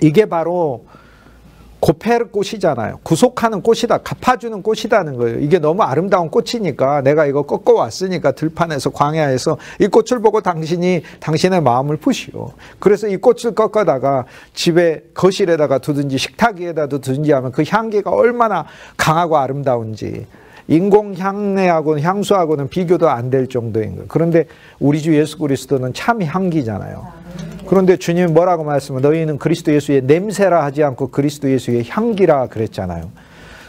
이게 바로 고페르 꽃이잖아요. 구속하는 꽃이다. 갚아주는 꽃이라는 거예요. 이게 너무 아름다운 꽃이니까 내가 이거 꺾어왔으니까 들판에서 광야에서 이 꽃을 보고 당신의 마음을 푸시오. 그래서 이 꽃을 꺾어다가 집에 거실에다가 두든지 식탁 위에다 두든지 하면 그 향기가 얼마나 강하고 아름다운지 인공 향내하고는 향수하고는 비교도 안 될 정도인 거예요. 그런데 우리 주 예수 그리스도는 참 향기잖아요. 그런데 주님이 뭐라고 말씀을 너희는 그리스도 예수의 냄새라 하지 않고 그리스도 예수의 향기라 그랬잖아요.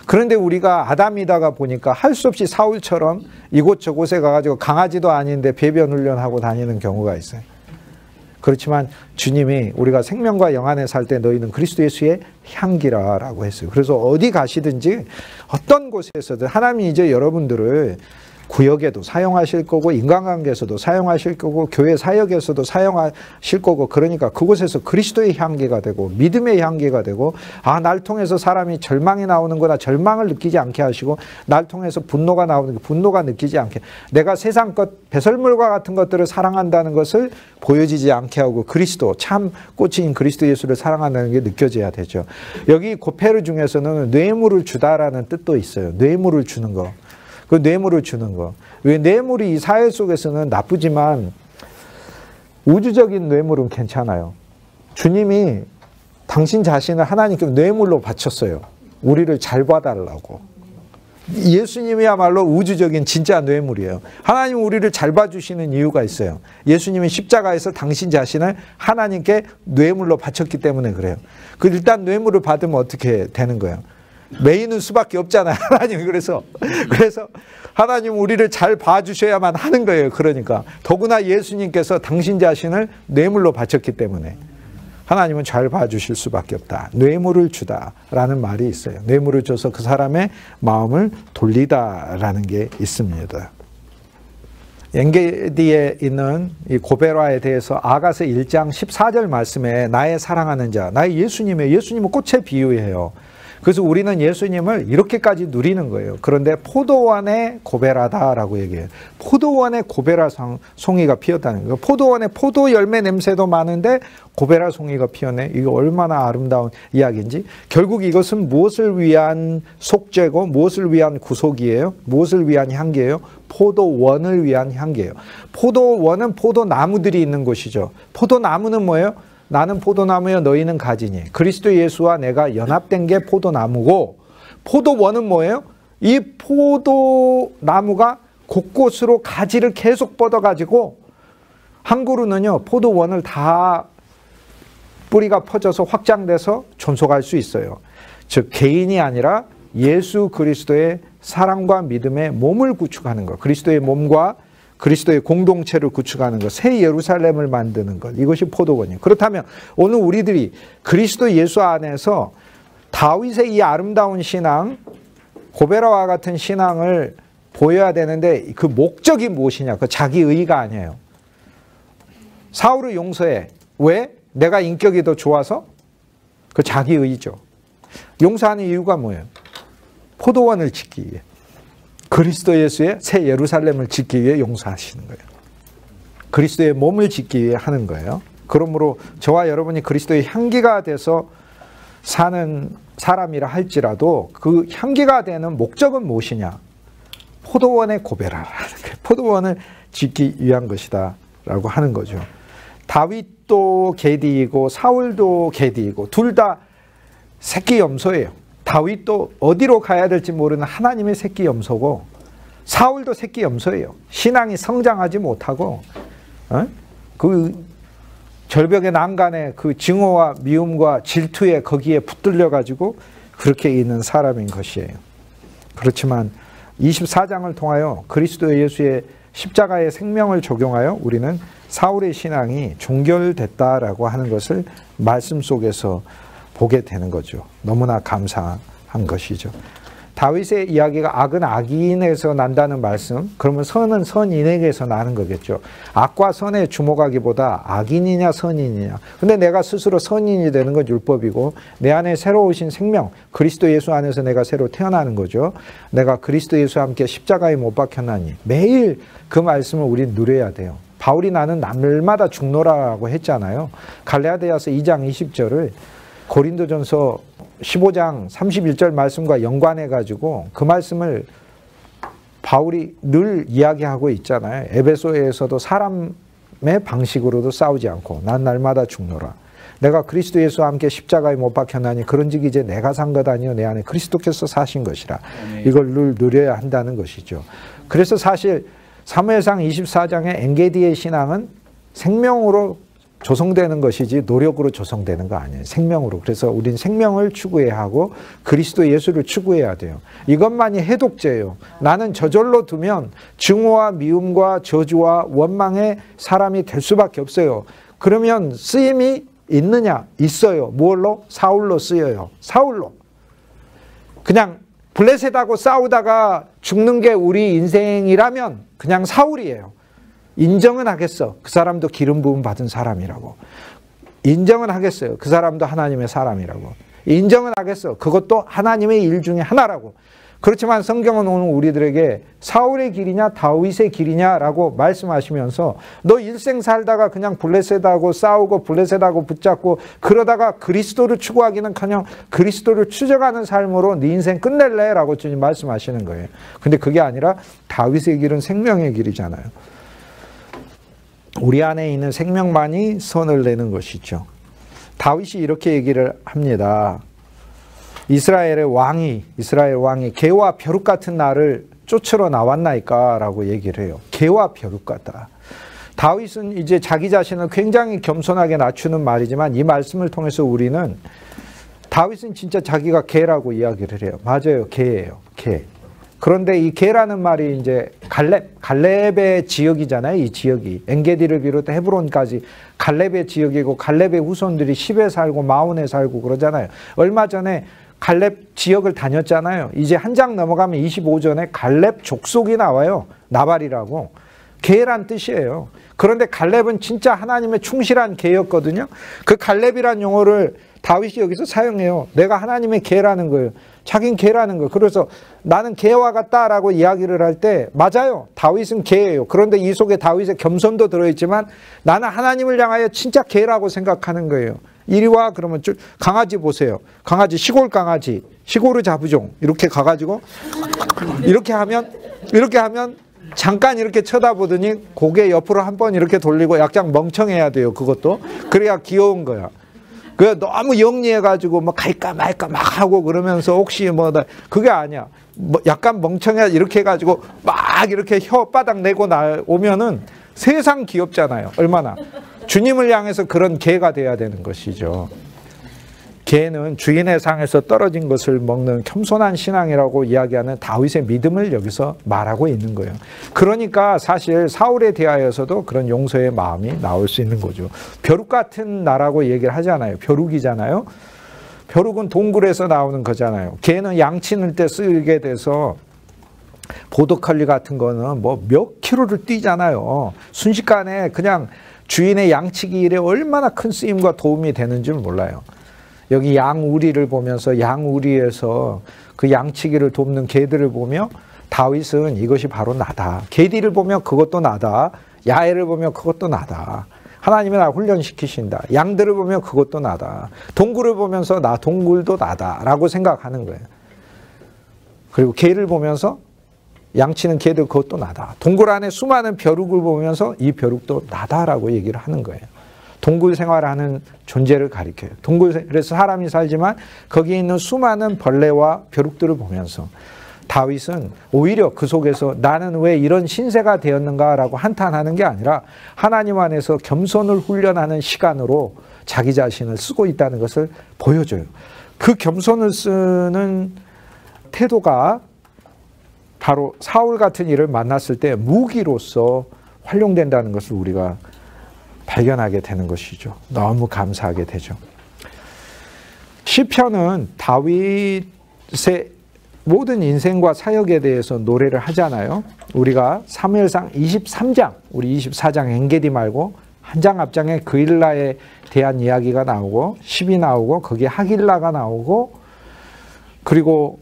그런데 우리가 아담이다가 보니까 할 수 없이 사울처럼 이곳저곳에 가가지고 강아지도 아닌데 배변 훈련하고 다니는 경우가 있어요. 그렇지만 주님이 우리가 생명과 영안에 살 때 너희는 그리스도 예수의 향기라라고 했어요. 그래서 어디 가시든지 어떤 곳에서든 하나님이 이제 여러분들을 구역에도 사용하실 거고 인간관계에서도 사용하실 거고 교회 사역에서도 사용하실 거고 그러니까 그곳에서 그리스도의 향기가 되고 믿음의 향기가 되고 날 통해서 사람이 절망이 나오는구나 절망을 느끼지 않게 하시고 날 통해서 분노가 나오는 게 분노가 느끼지 않게 내가 세상 것 배설물과 같은 것들을 사랑한다는 것을 보여지지 않게 하고 그리스도 참 꽃인 그리스도 예수를 사랑한다는 게 느껴져야 되죠. 여기 고페르 중에서는 뇌물을 주다라는 뜻도 있어요. 뇌물을 주는 거. 그 뇌물을 주는 거. 왜 뇌물이 이 사회 속에서는 나쁘지만 우주적인 뇌물은 괜찮아요. 주님이 당신 자신을 하나님께 뇌물로 바쳤어요. 우리를 잘 봐달라고. 예수님이야말로 우주적인 진짜 뇌물이에요. 하나님 우리를 잘 봐주시는 이유가 있어요. 예수님이 십자가에서 당신 자신을 하나님께 뇌물로 바쳤기 때문에 그래요. 일단 뇌물을 받으면 어떻게 되는 거예요? 매이는 수밖에 없잖아요. 하나님 그래서 하나님 우리를 잘 봐주셔야만 하는 거예요. 그러니까 더구나 예수님께서 당신 자신을 뇌물로 바쳤기 때문에 하나님은 잘 봐주실 수밖에 없다. 뇌물을 주다라는 말이 있어요. 뇌물을 줘서 그 사람의 마음을 돌리다라는 게 있습니다. 엔게디에 있는 이 고베라에 대해서 아가서 1장 14절 말씀에 나의 사랑하는 자, 나의 예수님의 예수님은 꽃에 비유해요. 그래서 우리는 예수님을 이렇게까지 누리는 거예요. 그런데 포도원의 고베라다라고 얘기해요. 포도원의 고베라 송이가 피었다는 거예요. 포도원의 포도 열매 냄새도 많은데 고베라 송이가 피었네. 이거 얼마나 아름다운 이야기인지. 결국 이것은 무엇을 위한 속죄고 무엇을 위한 구속이에요? 무엇을 위한 향기예요? 포도원을 위한 향기예요. 포도원은 포도나무들이 있는 곳이죠. 포도나무는 뭐예요? 나는 포도나무여 너희는 가지니. 그리스도 예수와 내가 연합된 게 포도나무고 포도원은 뭐예요? 이 포도나무가 곳곳으로 가지를 계속 뻗어가지고 한 그루는요 포도원을 다 뿌리가 퍼져서 확장돼서 존속할 수 있어요. 즉 개인이 아니라 예수 그리스도의 사랑과 믿음의 몸을 구축하는 것. 그리스도의 몸과 그리스도의 공동체를 구축하는 것, 새 예루살렘을 만드는 것, 이것이 포도원이에요. 그렇다면 오늘 우리들이 그리스도 예수 안에서 다윗의 이 아름다운 신앙, 고베라와 같은 신앙을 보여야 되는데 그 목적이 무엇이냐? 그 자기 의가 아니에요. 사울을 용서해. 왜? 내가 인격이 더 좋아서? 그 자기 의죠. 용서하는 이유가 뭐예요? 포도원을 짓기 위해. 그리스도 예수의 새 예루살렘을 짓기 위해 용서하시는 거예요. 그리스도의 몸을 짓기 위해 하는 거예요. 그러므로 저와 여러분이 그리스도의 향기가 돼서 사는 사람이라 할지라도 그 향기가 되는 목적은 무엇이냐? 포도원의 고베라라는 거예요. 포도원을 짓기 위한 것이다 라고 하는 거죠. 다윗도 계디이고 사울도 계디이고 둘 다 새끼 염소예요. 다윗도 어디로 가야 될지 모르는 하나님의 새끼 염소고 사울도 새끼 염소예요. 신앙이 성장하지 못하고 그 절벽의 난간에 그 증오와 미움과 질투에 거기에 붙들려 가지고 그렇게 있는 사람인 것이에요. 그렇지만 24장을 통하여 그리스도 예수의 십자가의 생명을 적용하여 우리는 사울의 신앙이 종결됐다라고 하는 것을 말씀 속에서 보게 되는 거죠. 너무나 감사한 것이죠. 다윗의 이야기가 악은 악인에서 난다는 말씀, 그러면 선은 선인에게서 나는 거겠죠. 악과 선에 주목하기보다 악인이냐 선인이냐. 근데 내가 스스로 선인이 되는 건 율법이고 내 안에 새로 오신 생명, 그리스도 예수 안에서 내가 새로 태어나는 거죠. 내가 그리스도 예수와 함께 십자가에 못 박혔나니 매일 그 말씀을 우리는 누려야 돼요. 바울이 나는 날마다 죽노라고 했잖아요. 갈라디아서 2장 20절을 고린도전서 15장 31절 말씀과 연관해가지고 그 말씀을 바울이 늘 이야기하고 있잖아요. 에베소에서도 사람의 방식으로도 싸우지 않고 난 날마다 죽노라. 내가 그리스도 예수와 함께 십자가에 못 박혔나니 그런즉 이제 내가 산 것 아니요 내 안에 그리스도께서 사신 것이라. 이걸 늘 누려야 한다는 것이죠. 그래서 사실 사무엘상 24장의 엔게디의 신앙은 생명으로 조성되는 것이지 노력으로 조성되는 거 아니에요. 생명으로. 그래서 우린 생명을 추구해야 하고 그리스도 예수를 추구해야 돼요. 이것만이 해독제예요. 나는 저절로 두면 증오와 미움과 저주와 원망의 사람이 될 수밖에 없어요. 그러면 쓰임이 있느냐? 있어요. 뭘로? 사울로 쓰여요. 사울로. 그냥 블레셋하고 싸우다가 죽는 게 우리 인생이라면 그냥 사울이에요. 인정은 하겠어. 그 사람도 기름 부음 받은 사람이라고. 인정은 하겠어요. 그 사람도 하나님의 사람이라고. 인정은 하겠어. 그것도 하나님의 일 중에 하나라고. 그렇지만 성경은 오늘 우리들에게 사울의 길이냐 다윗의 길이냐라고 말씀하시면서 너 일생 살다가 그냥 블레셋하고 싸우고 블레셋하고 붙잡고 그러다가 그리스도를 추구하기는커녕 그리스도를 추적하는 삶으로 네 인생 끝낼래? 라고 주님 말씀하시는 거예요. 근데 그게 아니라 다윗의 길은 생명의 길이잖아요. 우리 안에 있는 생명만이 선을 내는 것이죠. 다윗이 이렇게 얘기를 합니다. 이스라엘 왕이 개와 벼룩 같은 나를 쫓으러 나왔나이까 라고 얘기를 해요. 개와 벼룩 같다. 다윗은 이제 자기 자신을 굉장히 겸손하게 낮추는 말이지만 이 말씀을 통해서 우리는 다윗은 진짜 자기가 개라고 이야기를 해요. 맞아요. 개예요. 개. 그런데 이 개라는 말이 이제 갈렙의 지역이잖아요. 이 지역이 엔게디를 비롯해 헤브론까지 갈렙의 지역이고 갈렙의 후손들이 십에 살고 마온에 살고 그러잖아요. 얼마 전에 갈렙 지역을 다녔잖아요. 이제 한 장 넘어가면 25전에 갈렙 족속이 나와요. 나발이라고. 개란 뜻이에요. 그런데 갈렙은 진짜 하나님의 충실한 개였거든요. 그 갈렙이란 용어를 다윗이 여기서 사용해요. 내가 하나님의 개라는 거예요. 자긴 개라는 거예요. 그래서 나는 개와 같다라고 이야기를 할 때 맞아요. 다윗은 개예요. 그런데 이 속에 다윗의 겸손도 들어있지만 나는 하나님을 향하여 진짜 개라고 생각하는 거예요. 이리 와 그러면 강아지 보세요. 강아지 시골 강아지 시골의 자부종 이렇게 가가지고 이렇게 하면 잠깐 이렇게 쳐다보더니 고개 옆으로 한 번 이렇게 돌리고 약간 멍청해야 돼요. 그것도 그래야 귀여운 거야. 그 너무 영리해가지고 뭐 갈까 말까 막 하고 그러면서 혹시 뭐 그게 아니야. 뭐 약간 멍청해 이렇게 해가지고 막 이렇게 혓바닥 내고 오면은 세상 귀엽잖아요. 얼마나. 주님을 향해서 그런 개가 돼야 되는 것이죠. 개는 주인의 상에서 떨어진 것을 먹는 겸손한 신앙이라고 이야기하는 다윗의 믿음을 여기서 말하고 있는 거예요. 그러니까 사실 사울에 대하여서도 그런 용서의 마음이 나올 수 있는 거죠. 벼룩 같은 나라고 얘기를 하잖아요. 벼룩이잖아요. 벼룩은 동굴에서 나오는 거잖아요. 개는 양 치는 때 쓰게 돼서 보더컬리 같은 거는 뭐 몇 킬로를 뛰잖아요. 순식간에 그냥 주인의 양치기 일에 얼마나 큰 쓰임과 도움이 되는 줄 몰라요. 여기 양우리를 보면서 양우리에서 그 양치기를 돕는 개들을 보며 다윗은 이것이 바로 나다. 개들을 보면 그것도 나다. 야애를 보면 그것도 나다. 하나님이 나 훈련시키신다. 양들을 보면 그것도 나다. 동굴을 보면서 나 동굴도 나다 라고 생각하는 거예요. 그리고 개를 보면서 양치는 개들 그것도 나다. 동굴 안에 수많은 벼룩을 보면서 이 벼룩도 나다라고 얘기를 하는 거예요. 동굴 생활하는 존재를 가리켜요. 동굴에서 사람이 살지만 거기에 있는 수많은 벌레와 벼룩들을 보면서 다윗은 오히려 그 속에서 나는 왜 이런 신세가 되었는가라고 한탄하는 게 아니라 하나님 안에서 겸손을 훈련하는 시간으로 자기 자신을 쓰고 있다는 것을 보여줘요. 그 겸손을 쓰는 태도가 바로 사울 같은 일을 만났을 때 무기로서 활용된다는 것을 우리가 발견하게 되는 것이죠. 너무 감사하게 되죠. 시편은 다윗의 모든 인생과 사역에 대해서 노래를 하잖아요. 우리가 사무엘상 23장, 우리 24장 엔게디 말고 한 장 앞장에 그일라에 대한 이야기가 나오고 10이 나오고 거기에 하길라가 나오고 그리고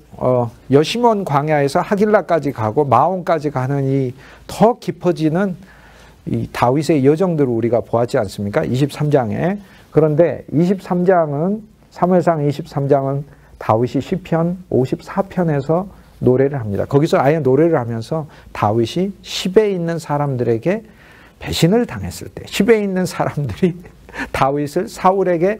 여시몬 광야에서 하길라까지 가고 마온까지 가는 이 더 깊어지는 이 다윗의 여정들을 우리가 보았지 않습니까? 23장에. 그런데 23장은 사무엘상 23장은 다윗이 시편 54편에서 노래를 합니다. 거기서 아예 노래를 하면서 다윗이 10에 있는 사람들에게 배신을 당했을 때 10에 있는 사람들이 다윗을 사울에게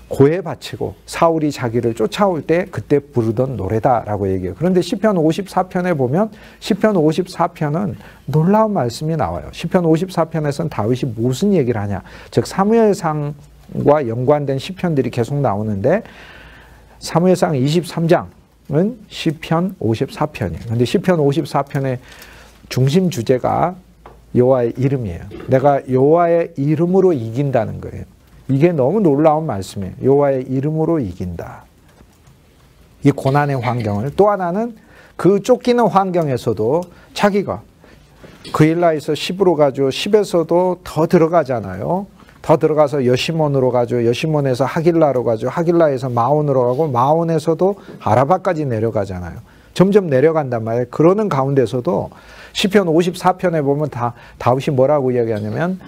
고해 바치고 사울이 자기를 쫓아올 때 그때 부르던 노래다라고 얘기해요. 그런데 시편 54편에 보면 시편 54편은 놀라운 말씀이 나와요. 시편 54편에서는 다윗이 무슨 얘기를 하냐. 즉 사무엘상과 연관된 시편들이 계속 나오는데 사무엘상 23장은 시편 54편이에요. 그런데 시편 54편의 중심 주제가 여호와의 이름이에요. 내가 여호와의 이름으로 이긴다는 거예요. 이게 너무 놀라운 말씀이에요. 여호와의 이름으로 이긴다. 이 고난의 환경을. 또 하나는 그 쫓기는 환경에서도 자기가 그일라에서 10으로 가죠. 10에서도 더 들어가잖아요. 더 들어가서 여시몬으로 가죠. 여시몬에서 하길라로 가죠. 하길라에서 마온으로 가고 마온에서도 아라바까지 내려가잖아요. 점점 내려간단 말이에요. 그러는 가운데서도 시편 54편에 보면 다윗이 뭐라고 이야기하냐면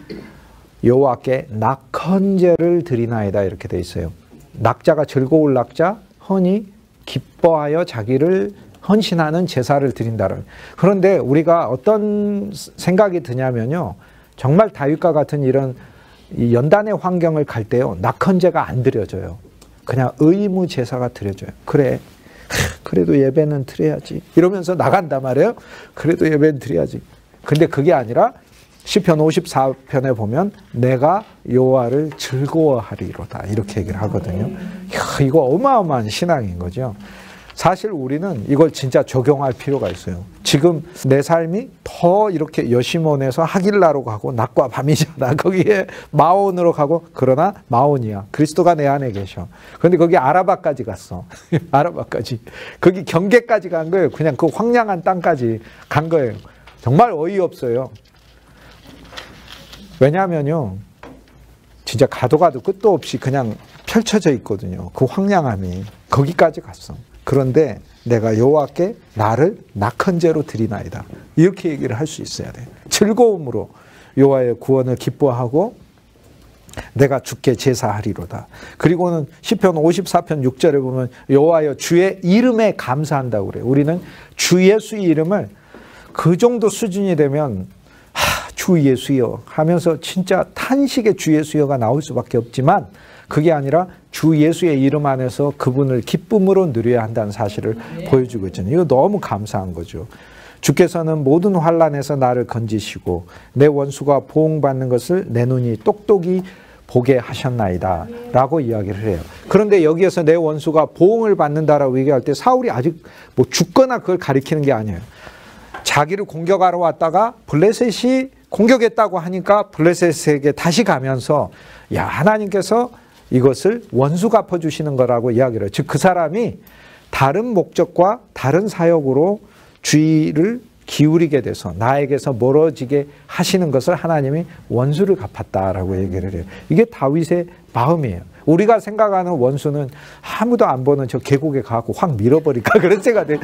여호와께 낙헌제를 드리나이다 이렇게 돼 있어요. 낙자가 즐거울 낙자, 헌이 기뻐하여 자기를 헌신하는 제사를 드린다는. 그런데 우리가 어떤 생각이 드냐면요, 정말 다윗과 같은 이런 연단의 환경을 갈 때요, 낙헌제가 안 드려져요. 그냥 의무 제사가 드려져요. 그래, 그래도 예배는 드려야지 이러면서 나간단 말이에요. 그래도 예배는 드려야지. 근데 그게 아니라 시편 54편에 보면 내가 여호와를 즐거워하리로다 이렇게 얘기를 하거든요. 이야, 이거 어마어마한 신앙인 거죠. 사실 우리는 이걸 진짜 적용할 필요가 있어요. 지금 내 삶이 더 이렇게 여시몬에서 하길라로 가고 낮과 밤이잖아. 거기에 마온으로 가고, 그러나 마온이야. 그리스도가 내 안에 계셔. 그런데 거기 아라바까지 갔어. 아라바까지. 거기 경계까지 간 거예요. 그냥 그 황량한 땅까지 간 거예요. 정말 어이없어요. 왜냐하면요, 진짜 가도 끝도 없이 그냥 펼쳐져 있거든요. 그 황량함이. 거기까지 갔어. 그런데 내가 여호와께 나를 낙헌제로 드리나이다 이렇게 얘기를 할 수 있어야 돼. 즐거움으로 여호와의 구원을 기뻐하고 내가 주께 제사하리로다. 그리고는 시편 54편 6절에 보면 여호와여 주의 이름에 감사한다고 그래요. 우리는 주 예수의 이름을 그 정도 수준이 되면 주 예수여 하면서 진짜 탄식의 주 예수여가 나올 수밖에 없지만, 그게 아니라 주 예수의 이름 안에서 그분을 기쁨으로 누려야 한다는 사실을 보여주고 있잖아요. 이거 너무 감사한 거죠. 주께서는 모든 환난에서 나를 건지시고 내 원수가 보응받는 것을 내 눈이 똑똑히 보게 하셨나이다 라고 이야기를 해요. 그런데 여기에서 내 원수가 보응을 받는다라고 얘기할 때 사울이 아직 뭐 죽거나 그걸 가리키는 게 아니에요. 자기를 공격하러 왔다가 블레셋이 공격했다고 하니까 블레셋에게 다시 가면서 야, 하나님께서 이것을 원수 갚아주시는 거라고 이야기를 해요. 즉 그 사람이 다른 목적과 다른 사역으로 주의를 기울이게 돼서 나에게서 멀어지게 하시는 것을 하나님이 원수를 갚았다라고 얘기를 해요. 이게 다윗의 마음이에요. 우리가 생각하는 원수는 아무도 안 보는 저 계곡에 가고 확 밀어버릴까 그런 생각이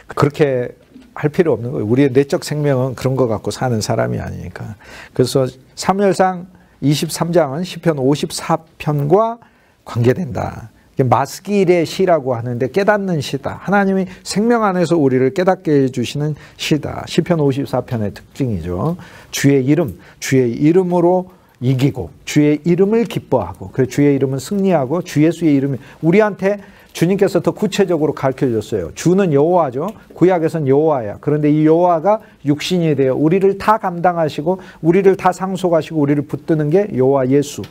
그렇게 할 필요 없는 거예요. 우리의 내적 생명은 그런 거 갖고 사는 사람이 아니니까. 그래서 사무엘상 23장은 시편 54편과 관계된다. 마스길의 시라고 하는데 깨닫는 시다. 하나님이 생명 안에서 우리를 깨닫게 해주시는 시다. 시편 54편의 특징이죠. 주의 이름, 주의 이름으로 이기고 주의 이름을 기뻐하고, 그래서 주의 이름은 승리하고 주 예수의 이름이 우리한테 주님께서 더 구체적으로 가르쳐줬어요. 주는 여호와죠. 구약에서는 여호와야. 그런데 이 여호와가 육신이 되어 우리를 다 감당하시고 우리를 다 상속하시고 우리를 붙드는 게 여호와 예수,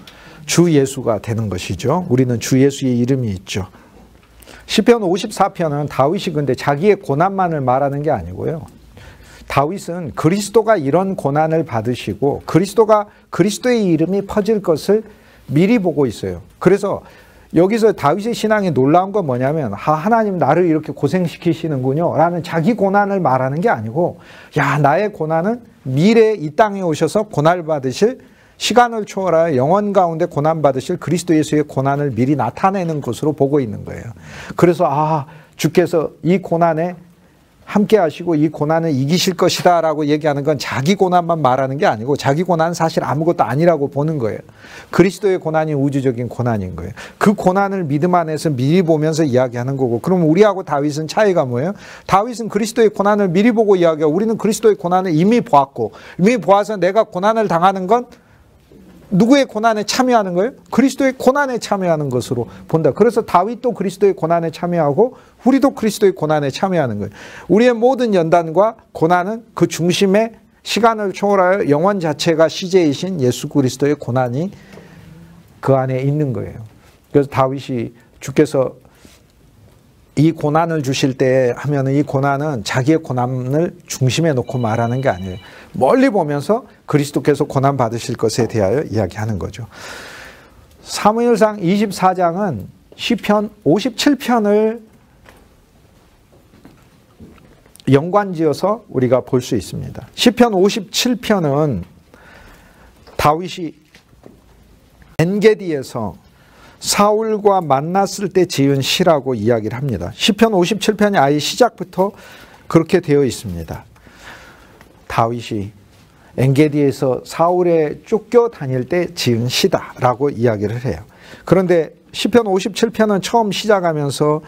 주 예수가 되는 것이죠. 우리는 주 예수의 이름이 있죠. 시편 54편은 다윗이 근데 자기의 고난만을 말하는 게 아니고요. 다윗은 그리스도가 이런 고난을 받으시고 그리스도가 그리스도의 이름이 퍼질 것을 미리 보고 있어요. 그래서 여기서 다윗의 신앙이 놀라운 건 뭐냐면 하나님 나를 이렇게 고생시키시는군요 라는 자기 고난을 말하는 게 아니고, 야, 나의 고난은 미래에 이 땅에 오셔서 고난을 받으실, 시간을 초월하여 영원 가운데 고난 받으실 그리스도 예수의 고난을 미리 나타내는 것으로 보고 있는 거예요. 그래서 주께서 이 고난에 함께 하시고 이 고난을 이기실 것이다 라고 얘기하는 건 자기 고난만 말하는 게 아니고 자기 고난은 사실 아무것도 아니라고 보는 거예요. 그리스도의 고난이 우주적인 고난인 거예요. 그 고난을 믿음 안에서 미리 보면서 이야기하는 거고, 그럼 우리하고 다윗은 차이가 뭐예요? 다윗은 그리스도의 고난을 미리 보고 이야기하고 우리는 그리스도의 고난을 이미 보았고, 이미 보아서 내가 고난을 당하는 건 누구의 고난에 참여하는 거예요? 그리스도의 고난에 참여하는 것으로 본다. 그래서 다윗도 그리스도의 고난에 참여하고 우리도 그리스도의 고난에 참여하는 거예요. 우리의 모든 연단과 고난은 그 중심에 시간을 초월하여 영원 자체가 시제이신 예수 그리스도의 고난이 그 안에 있는 거예요. 그래서 다윗이 주께서 이 고난을 주실 때 하면은 이 고난은 자기의 고난을 중심에 놓고 말하는 게 아니에요. 멀리 보면서 그리스도께서 고난 받으실 것에 대하여 이야기하는 거죠. 사무엘상 24장은 시편 57편을 연관지어서 우리가 볼 수 있습니다. 시편 57편은 다윗이 엔게디에서 사울과 만났을 때 지은 시라고 이야기를 합니다. 시편 57편이 아예 시작부터 그렇게 되어 있습니다. 다윗이 엔게디에서 사울에 쫓겨다닐 때 지은 시다라고 이야기를 해요. 그런데 시편 57편은 처음 시작하면서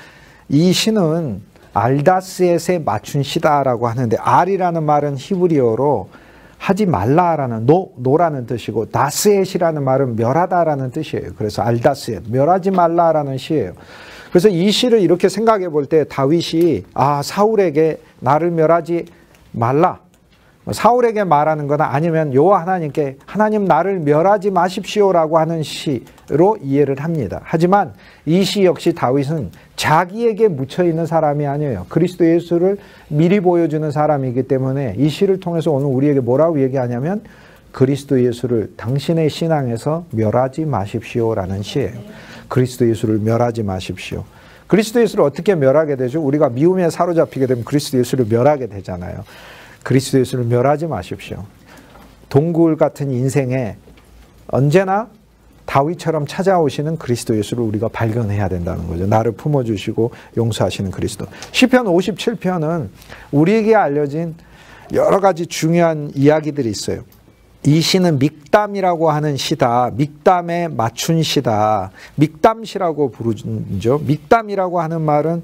이 시는 알다스엣에 맞춘 시다라고 하는데, 알이라는 말은 히브리어로 하지 말라라는 노라는 뜻이고, 다스엣이라는 말은 멸하다라는 뜻이에요. 그래서 알다스엣, 멸하지 말라라는 시예요. 그래서 이 시를 이렇게 생각해 볼 때 다윗이 사울에게 나를 멸하지 말라, 사울에게 말하는 거나 아니면 여호와 하나님께 하나님 나를 멸하지 마십시오라고 하는 시로 이해를 합니다. 하지만 이 시 역시 다윗은 자기에게 묻혀있는 사람이 아니에요. 그리스도 예수를 미리 보여주는 사람이기 때문에 이 시를 통해서 오늘 우리에게 뭐라고 얘기하냐면 그리스도 예수를 당신의 신앙에서 멸하지 마십시오라는 시예요. 그리스도 예수를 멸하지 마십시오. 그리스도 예수를 어떻게 멸하게 되죠? 우리가 미움에 사로잡히게 되면 그리스도 예수를 멸하게 되잖아요. 그리스도 예수를 멸하지 마십시오. 동굴 같은 인생에 언제나 다윗처럼 찾아오시는 그리스도 예수를 우리가 발견해야 된다는 거죠. 나를 품어주시고 용서하시는 그리스도. 시편 57편은 우리에게 알려진 여러 가지 중요한 이야기들이 있어요. 이 시는 믹담이라고 하는 시다. 믹담에 맞춘 시다. 믹담시라고 부르죠. 믹담이라고 하는 말은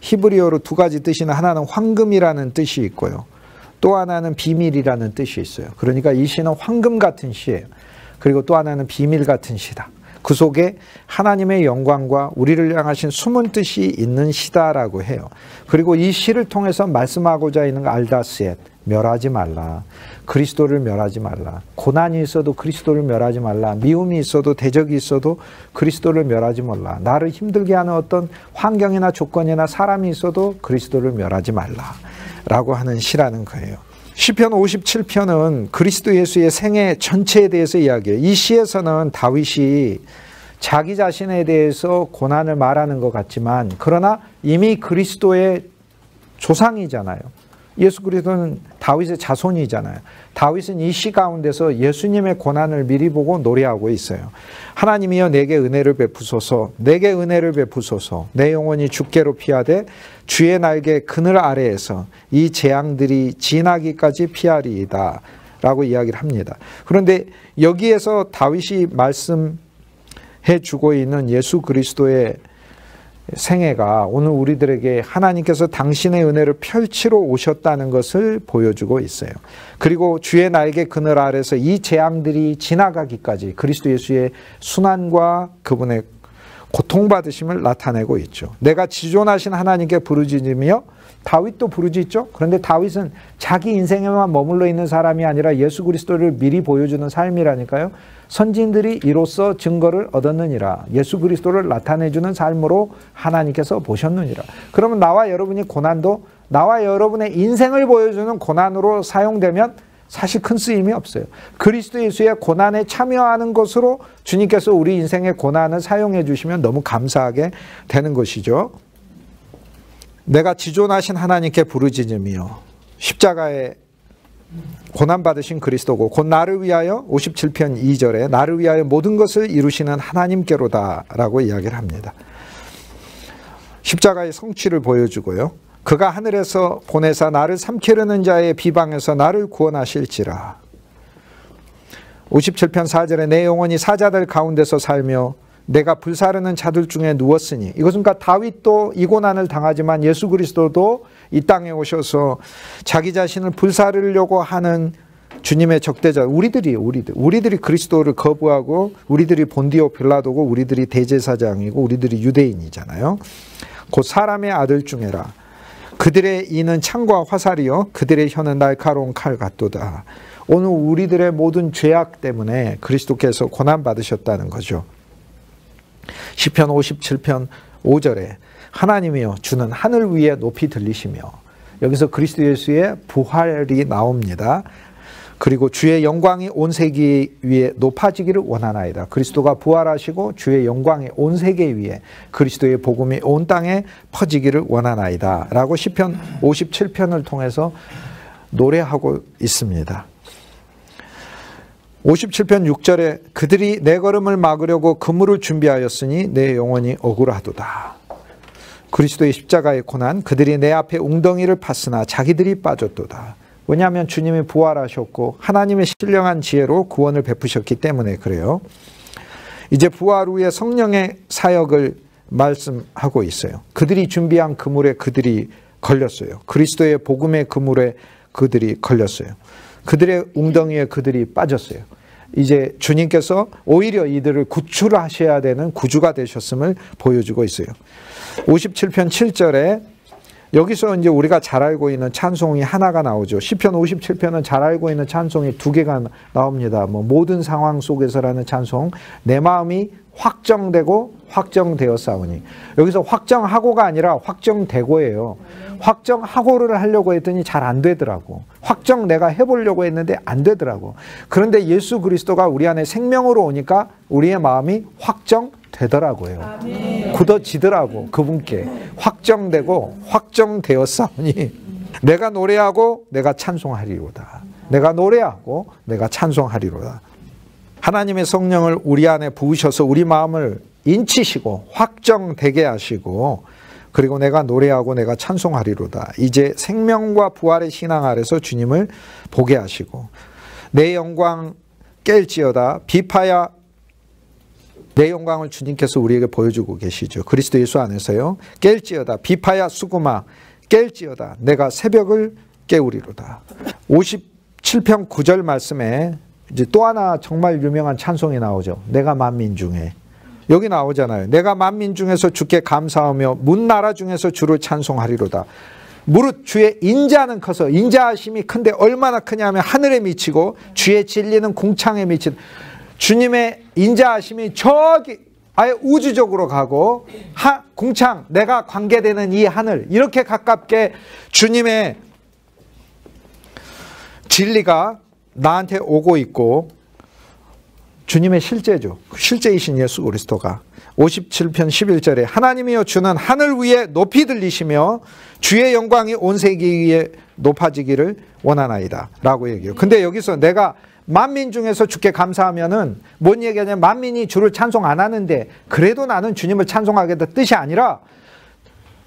히브리어로 두 가지 뜻이나 하나는 황금이라는 뜻이 있고요. 또 하나는 비밀이라는 뜻이 있어요. 그러니까 이 시는 황금 같은 시예요. 그리고 또 하나는 비밀 같은 시다. 그 속에 하나님의 영광과 우리를 향하신 숨은 뜻이 있는 시다라고 해요. 그리고 이 시를 통해서 말씀하고자 있는 거 알다스엣, 멸하지 말라. 그리스도를 멸하지 말라. 고난이 있어도 그리스도를 멸하지 말라. 미움이 있어도 대적이 있어도 그리스도를 멸하지 말라. 나를 힘들게 하는 어떤 환경이나 조건이나 사람이 있어도 그리스도를 멸하지 말라 라고 하는 시라는 거예요. 시편 57편은 그리스도 예수의 생애 전체에 대해서 이야기해요. 이 시에서는 다윗이 자기 자신에 대해서 고난을 말하는 것 같지만, 그러나 이미 그리스도의 조상이잖아요. 예수 그리스도는 다윗의 자손이잖아요. 다윗은 이 시 가운데서 예수님의 고난을 미리 보고 노래하고 있어요. 하나님이여 내게 은혜를 베푸소서, 내게 은혜를 베푸소서. 내 영혼이 주께로 피하되 주의 날개 그늘 아래에서 이 재앙들이 지나기까지 피하리이다 라고 이야기를 합니다. 그런데 여기에서 다윗이 말씀해 주고 있는 예수 그리스도의 생애가 오늘 우리들에게 하나님께서 당신의 은혜를 펼치러 오셨다는 것을 보여주고 있어요. 그리고 주의 날개 그늘 아래서 이 재앙들이 지나가기까지 그리스도 예수의 순환과 그분의 고통받으심을 나타내고 있죠. 내가 지존하신 하나님께 부르짖으며, 다윗도 부르짖죠. 그런데 다윗은 자기 인생에만 머물러 있는 사람이 아니라 예수 그리스도를 미리 보여주는 삶이라니까요. 선진들이 이로써 증거를 얻었느니라. 예수 그리스도를 나타내주는 삶으로 하나님께서 보셨느니라. 그러면 나와 여러분이 고난도 나와 여러분의 인생을 보여주는 고난으로 사용되면 사실 큰 쓰임이 없어요. 그리스도 예수의 고난에 참여하는 것으로 주님께서 우리 인생의 고난을 사용해 주시면 너무 감사하게 되는 것이죠. 내가 지존하신 하나님께 부르짖으며, 십자가에 고난받으신 그리스도고 곧 나를 위하여 57편 2절에 나를 위하여 모든 것을 이루시는 하나님께로다 라고 이야기를 합니다. 십자가의 성취를 보여주고요. 그가 하늘에서 보내사 나를 삼키려는 자의 비방에서 나를 구원하실지라. 57편 4절에 내 영혼이 사자들 가운데서 살며 내가 불사르는 자들 중에 누웠으니, 이것은 그러니까 다윗도 이 고난을 당하지만 예수 그리스도도 이 땅에 오셔서 자기 자신을 불사르려고 하는 주님의 적대자, 우리들이 그리스도를 거부하고 우리들이 본디오 빌라도고 우리들이 대제사장이고 우리들이 유대인이잖아요. 곧 사람의 아들 중에라. 그들의 이는 창과 화살이요 그들의 혀는 날카로운 칼 같도다. 오늘 우리들의 모든 죄악 때문에 그리스도께서 고난받으셨다는 거죠. 시편 57편 5절에 하나님이여 주는 하늘 위에 높이 들리시며, 여기서 그리스도 예수의 부활이 나옵니다. 그리고 주의 영광이 온 세계 위에 높아지기를 원하나이다. 그리스도가 부활하시고 주의 영광이 온 세계 위에 그리스도의 복음이 온 땅에 퍼지기를 원하나이다 라고 시편 57편을 통해서 노래하고 있습니다. 57편 6절에 그들이 내 걸음을 막으려고 그물을 준비하였으니 내 영혼이 억울하도다. 그리스도의 십자가의 고난, 그들이 내 앞에 웅덩이를 팠으나 자기들이 빠졌도다. 왜냐하면 주님이 부활하셨고 하나님의 신령한 지혜로 구원을 베푸셨기 때문에 그래요. 이제 부활 후에 성령의 사역을 말씀하고 있어요. 그들이 준비한 그물에 그들이 걸렸어요. 그리스도의 복음의 그물에 그들이 걸렸어요. 그들의 웅덩이에 그들이 빠졌어요. 이제 주님께서 오히려 이들을 구출하셔야 되는 구주가 되셨음을 보여주고 있어요. 57편 7절에 여기서 이제 우리가 잘 알고 있는 찬송이 하나가 나오죠. 시편 57편은 잘 알고 있는 찬송이 두 개가 나옵니다. 모든 상황 속에서라는 찬송, 내 마음이 확정되고 확정되었사오니. 여기서 확정하고가 아니라 확정되고예요. 확정하고를 하려고 했더니 잘 안 되더라고. 확정 내가 해보려고 했는데 안 되더라고. 그런데 예수 그리스도가 우리 안에 생명으로 오니까 우리의 마음이 확정되더라고요. 아멘. 굳어지더라고. 그분께 확정되고 확정되었사오니 내가 노래하고 내가 찬송하리로다. 내가 노래하고 내가 찬송하리로다. 하나님의 성령을 우리 안에 부으셔서 우리 마음을 인치시고 확정되게 하시고 그리고 내가 노래하고 내가 찬송하리로다. 이제 생명과 부활의 신앙 아래서 주님을 보게 하시고 내 영광 깰지어다. 비파야 내 영광을 주님께서 우리에게 보여주고 계시죠. 그리스도 예수 안에서요. 깰지어다. 비파야 수구마 깰지어다. 내가 새벽을 깨우리로다. 57편 9절 말씀에 이제 또 하나 정말 유명한 찬송이 나오죠. 내가 만민 중에. 여기 나오잖아요. 내가 만민 중에서 주께 감사하며 문 나라 중에서 주를 찬송하리로다. 무릇 주의 인자는 커서 인자하심이 큰데 얼마나 크냐면 하늘에 미치고 주의 진리는 궁창에 미친. 주님의 인자하심이 저기 아예 우주적으로 가고 궁창 내가 관계되는 이 하늘 이렇게 가깝게 주님의 진리가 나한테 오고 있고 주님의 실제죠. 실제이신 예수 그리스도가 57편 11절에 하나님이여 주는 하늘 위에 높이 들리시며 주의 영광이 온 세계 위에 높아지기를 원하나이다 라고 얘기해요. 근데 여기서 내가 만민 중에서 주께 감사하면은 뭔 얘기하냐면 만민이 주를 찬송 안 하는데 그래도 나는 주님을 찬송하겠다 뜻이 아니라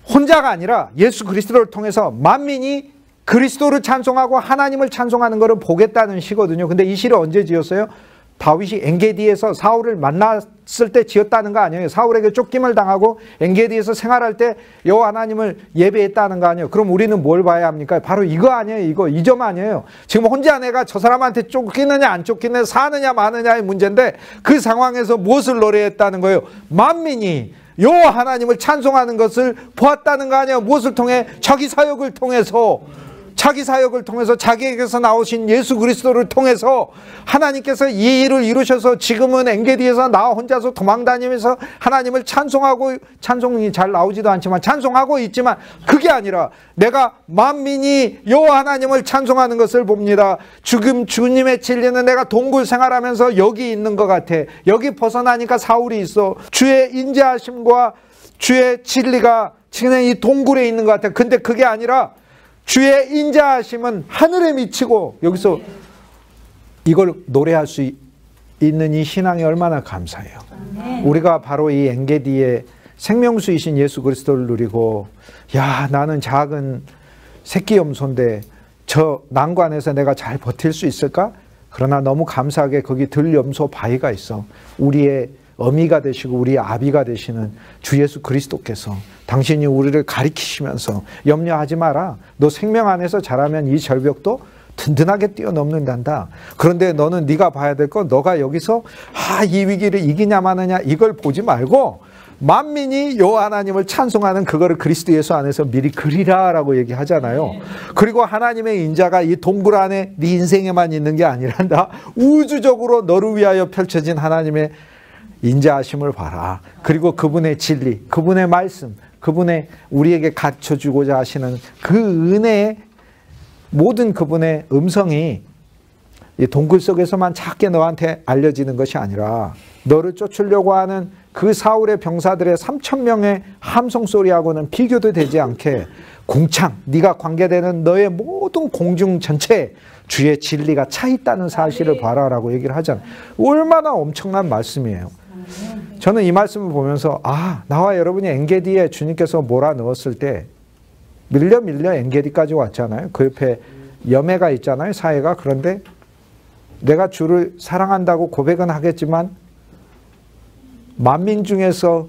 혼자가 아니라 예수 그리스도를 통해서 만민이 그리스도를 찬송하고 하나님을 찬송하는 것을 보겠다는 시거든요. 근데 이 시를 언제 지었어요? 다윗이 엔게디에서 사울을 만났을 때 지었다는 거 아니에요. 사울에게 쫓김을 당하고 엔게디에서 생활할 때 여호와 하나님을 예배했다는 거 아니에요. 그럼 우리는 뭘 봐야 합니까? 바로 이거 아니에요. 이 점 아니에요. 지금 혼자 내가 저 사람한테 쫓기느냐 안 쫓기느냐 사느냐 마느냐의 문제인데 그 상황에서 무엇을 노래했다는 거예요? 만민이 여호와 하나님을 찬송하는 것을 보았다는 거 아니에요. 무엇을 통해? 자기 사역을 통해서 자기에게서 나오신 예수 그리스도를 통해서 하나님께서 이 일을 이루셔서 지금은 엔게디에서 나 혼자서 도망다니면서 하나님을 찬송하고 찬송이 잘 나오지도 않지만 찬송하고 있지만 그게 아니라 내가 만민이 여호와 하나님을 찬송하는 것을 봅니다. 지금 주님의 진리는 내가 동굴 생활하면서 여기 있는 것 같아. 여기 벗어나니까 사울이 있어. 주의 인자하심과 주의 진리가 지금 이 동굴에 있는 것 같아. 근데 그게 아니라 주의 인자하심은 하늘에 미치고 여기서 이걸 노래할 수 있는 이 신앙이 얼마나 감사해요. 우리가 바로 이 엔게디의 생명수이신 예수 그리스도를 누리고 야 나는 작은 새끼 염소인데 저 난관에서 내가 잘 버틸 수 있을까? 그러나 너무 감사하게 거기 들염소 바위가 있어. 우리의 어미가 되시고 우리의 아비가 되시는 주 예수 그리스도께서 당신이 우리를 가리키시면서 염려하지 마라. 너 생명 안에서 자라면 이 절벽도 든든하게 뛰어넘는단다. 그런데 너는 네가 봐야 될 건 너가 여기서 이 위기를 이기냐 마느냐 이걸 보지 말고 만민이 여호와 하나님을 찬송하는 그거를 그리스도 예수 안에서 미리 그리라라고 얘기하잖아요. 그리고 하나님의 인자가 이 동굴 안에 네 인생에만 있는 게 아니란다. 우주적으로 너를 위하여 펼쳐진 하나님의 인자하심을 봐라. 그리고 그분의 진리, 그분의 말씀, 그분의 우리에게 갖춰주고자 하시는 그 은혜의 모든 그분의 음성이 이 동굴 속에서만 작게 너한테 알려지는 것이 아니라 너를 쫓으려고 하는 그 사울의 병사들의 3,000명의 함성 소리하고는 비교도 되지 않게 궁창, 네가 관계되는 너의 모든 공중 전체에 주의 진리가 차 있다는 사실을 봐라라고 얘기를 하잖아요. 얼마나 엄청난 말씀이에요. 저는 이 말씀을 보면서 나와 여러분이 엔게디에 주님께서 몰아넣었을 때 밀려 엔게디까지 왔잖아요. 그 옆에 여매가 있잖아요. 사회가. 그런데 내가 주를 사랑한다고 고백은 하겠지만 만민 중에서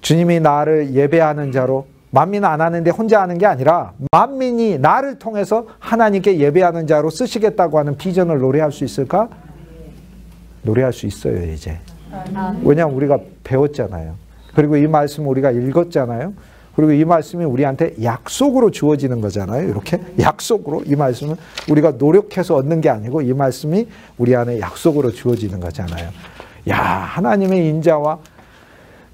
주님이 나를 예배하는 자로, 만민은 안 하는데 혼자 하는 게 아니라 만민이 나를 통해서 하나님께 예배하는 자로 쓰시겠다고 하는 비전을 노래할 수 있을까? 노래할 수 있어요, 이제. 왜냐하면 우리가 배웠잖아요. 그리고 이 말씀 우리가 읽었잖아요. 그리고 이 말씀이 우리한테 약속으로 주어지는 거잖아요. 이렇게 약속으로. 이 말씀은 우리가 노력해서 얻는 게 아니고 이 말씀이 우리 안에 약속으로 주어지는 거잖아요. 야, 하나님의 인자와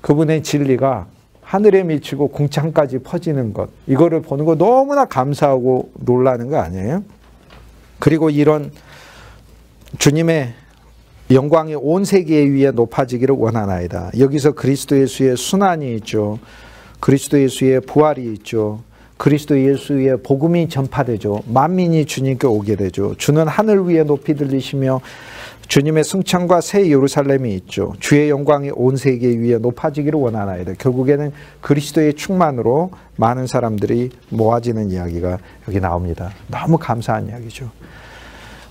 그분의 진리가 하늘에 미치고 궁창까지 퍼지는 것, 이거를 보는 거 너무나 감사하고 놀라는 거 아니에요? 그리고 이런 주님의 영광이 온 세계 위에 높아지기를 원하나이다. 여기서 그리스도 예수의 순환이 있죠. 그리스도 예수의 부활이 있죠. 그리스도 예수의 복음이 전파되죠. 만민이 주님께 오게 되죠. 주는 하늘 위에 높이 들리시며 주님의 승천과 새 예루살렘이 있죠. 주의 영광이 온 세계 위에 높아지기를 원하나이다. 결국에는 그리스도의 충만으로 많은 사람들이 모아지는 이야기가 여기 나옵니다. 너무 감사한 이야기죠.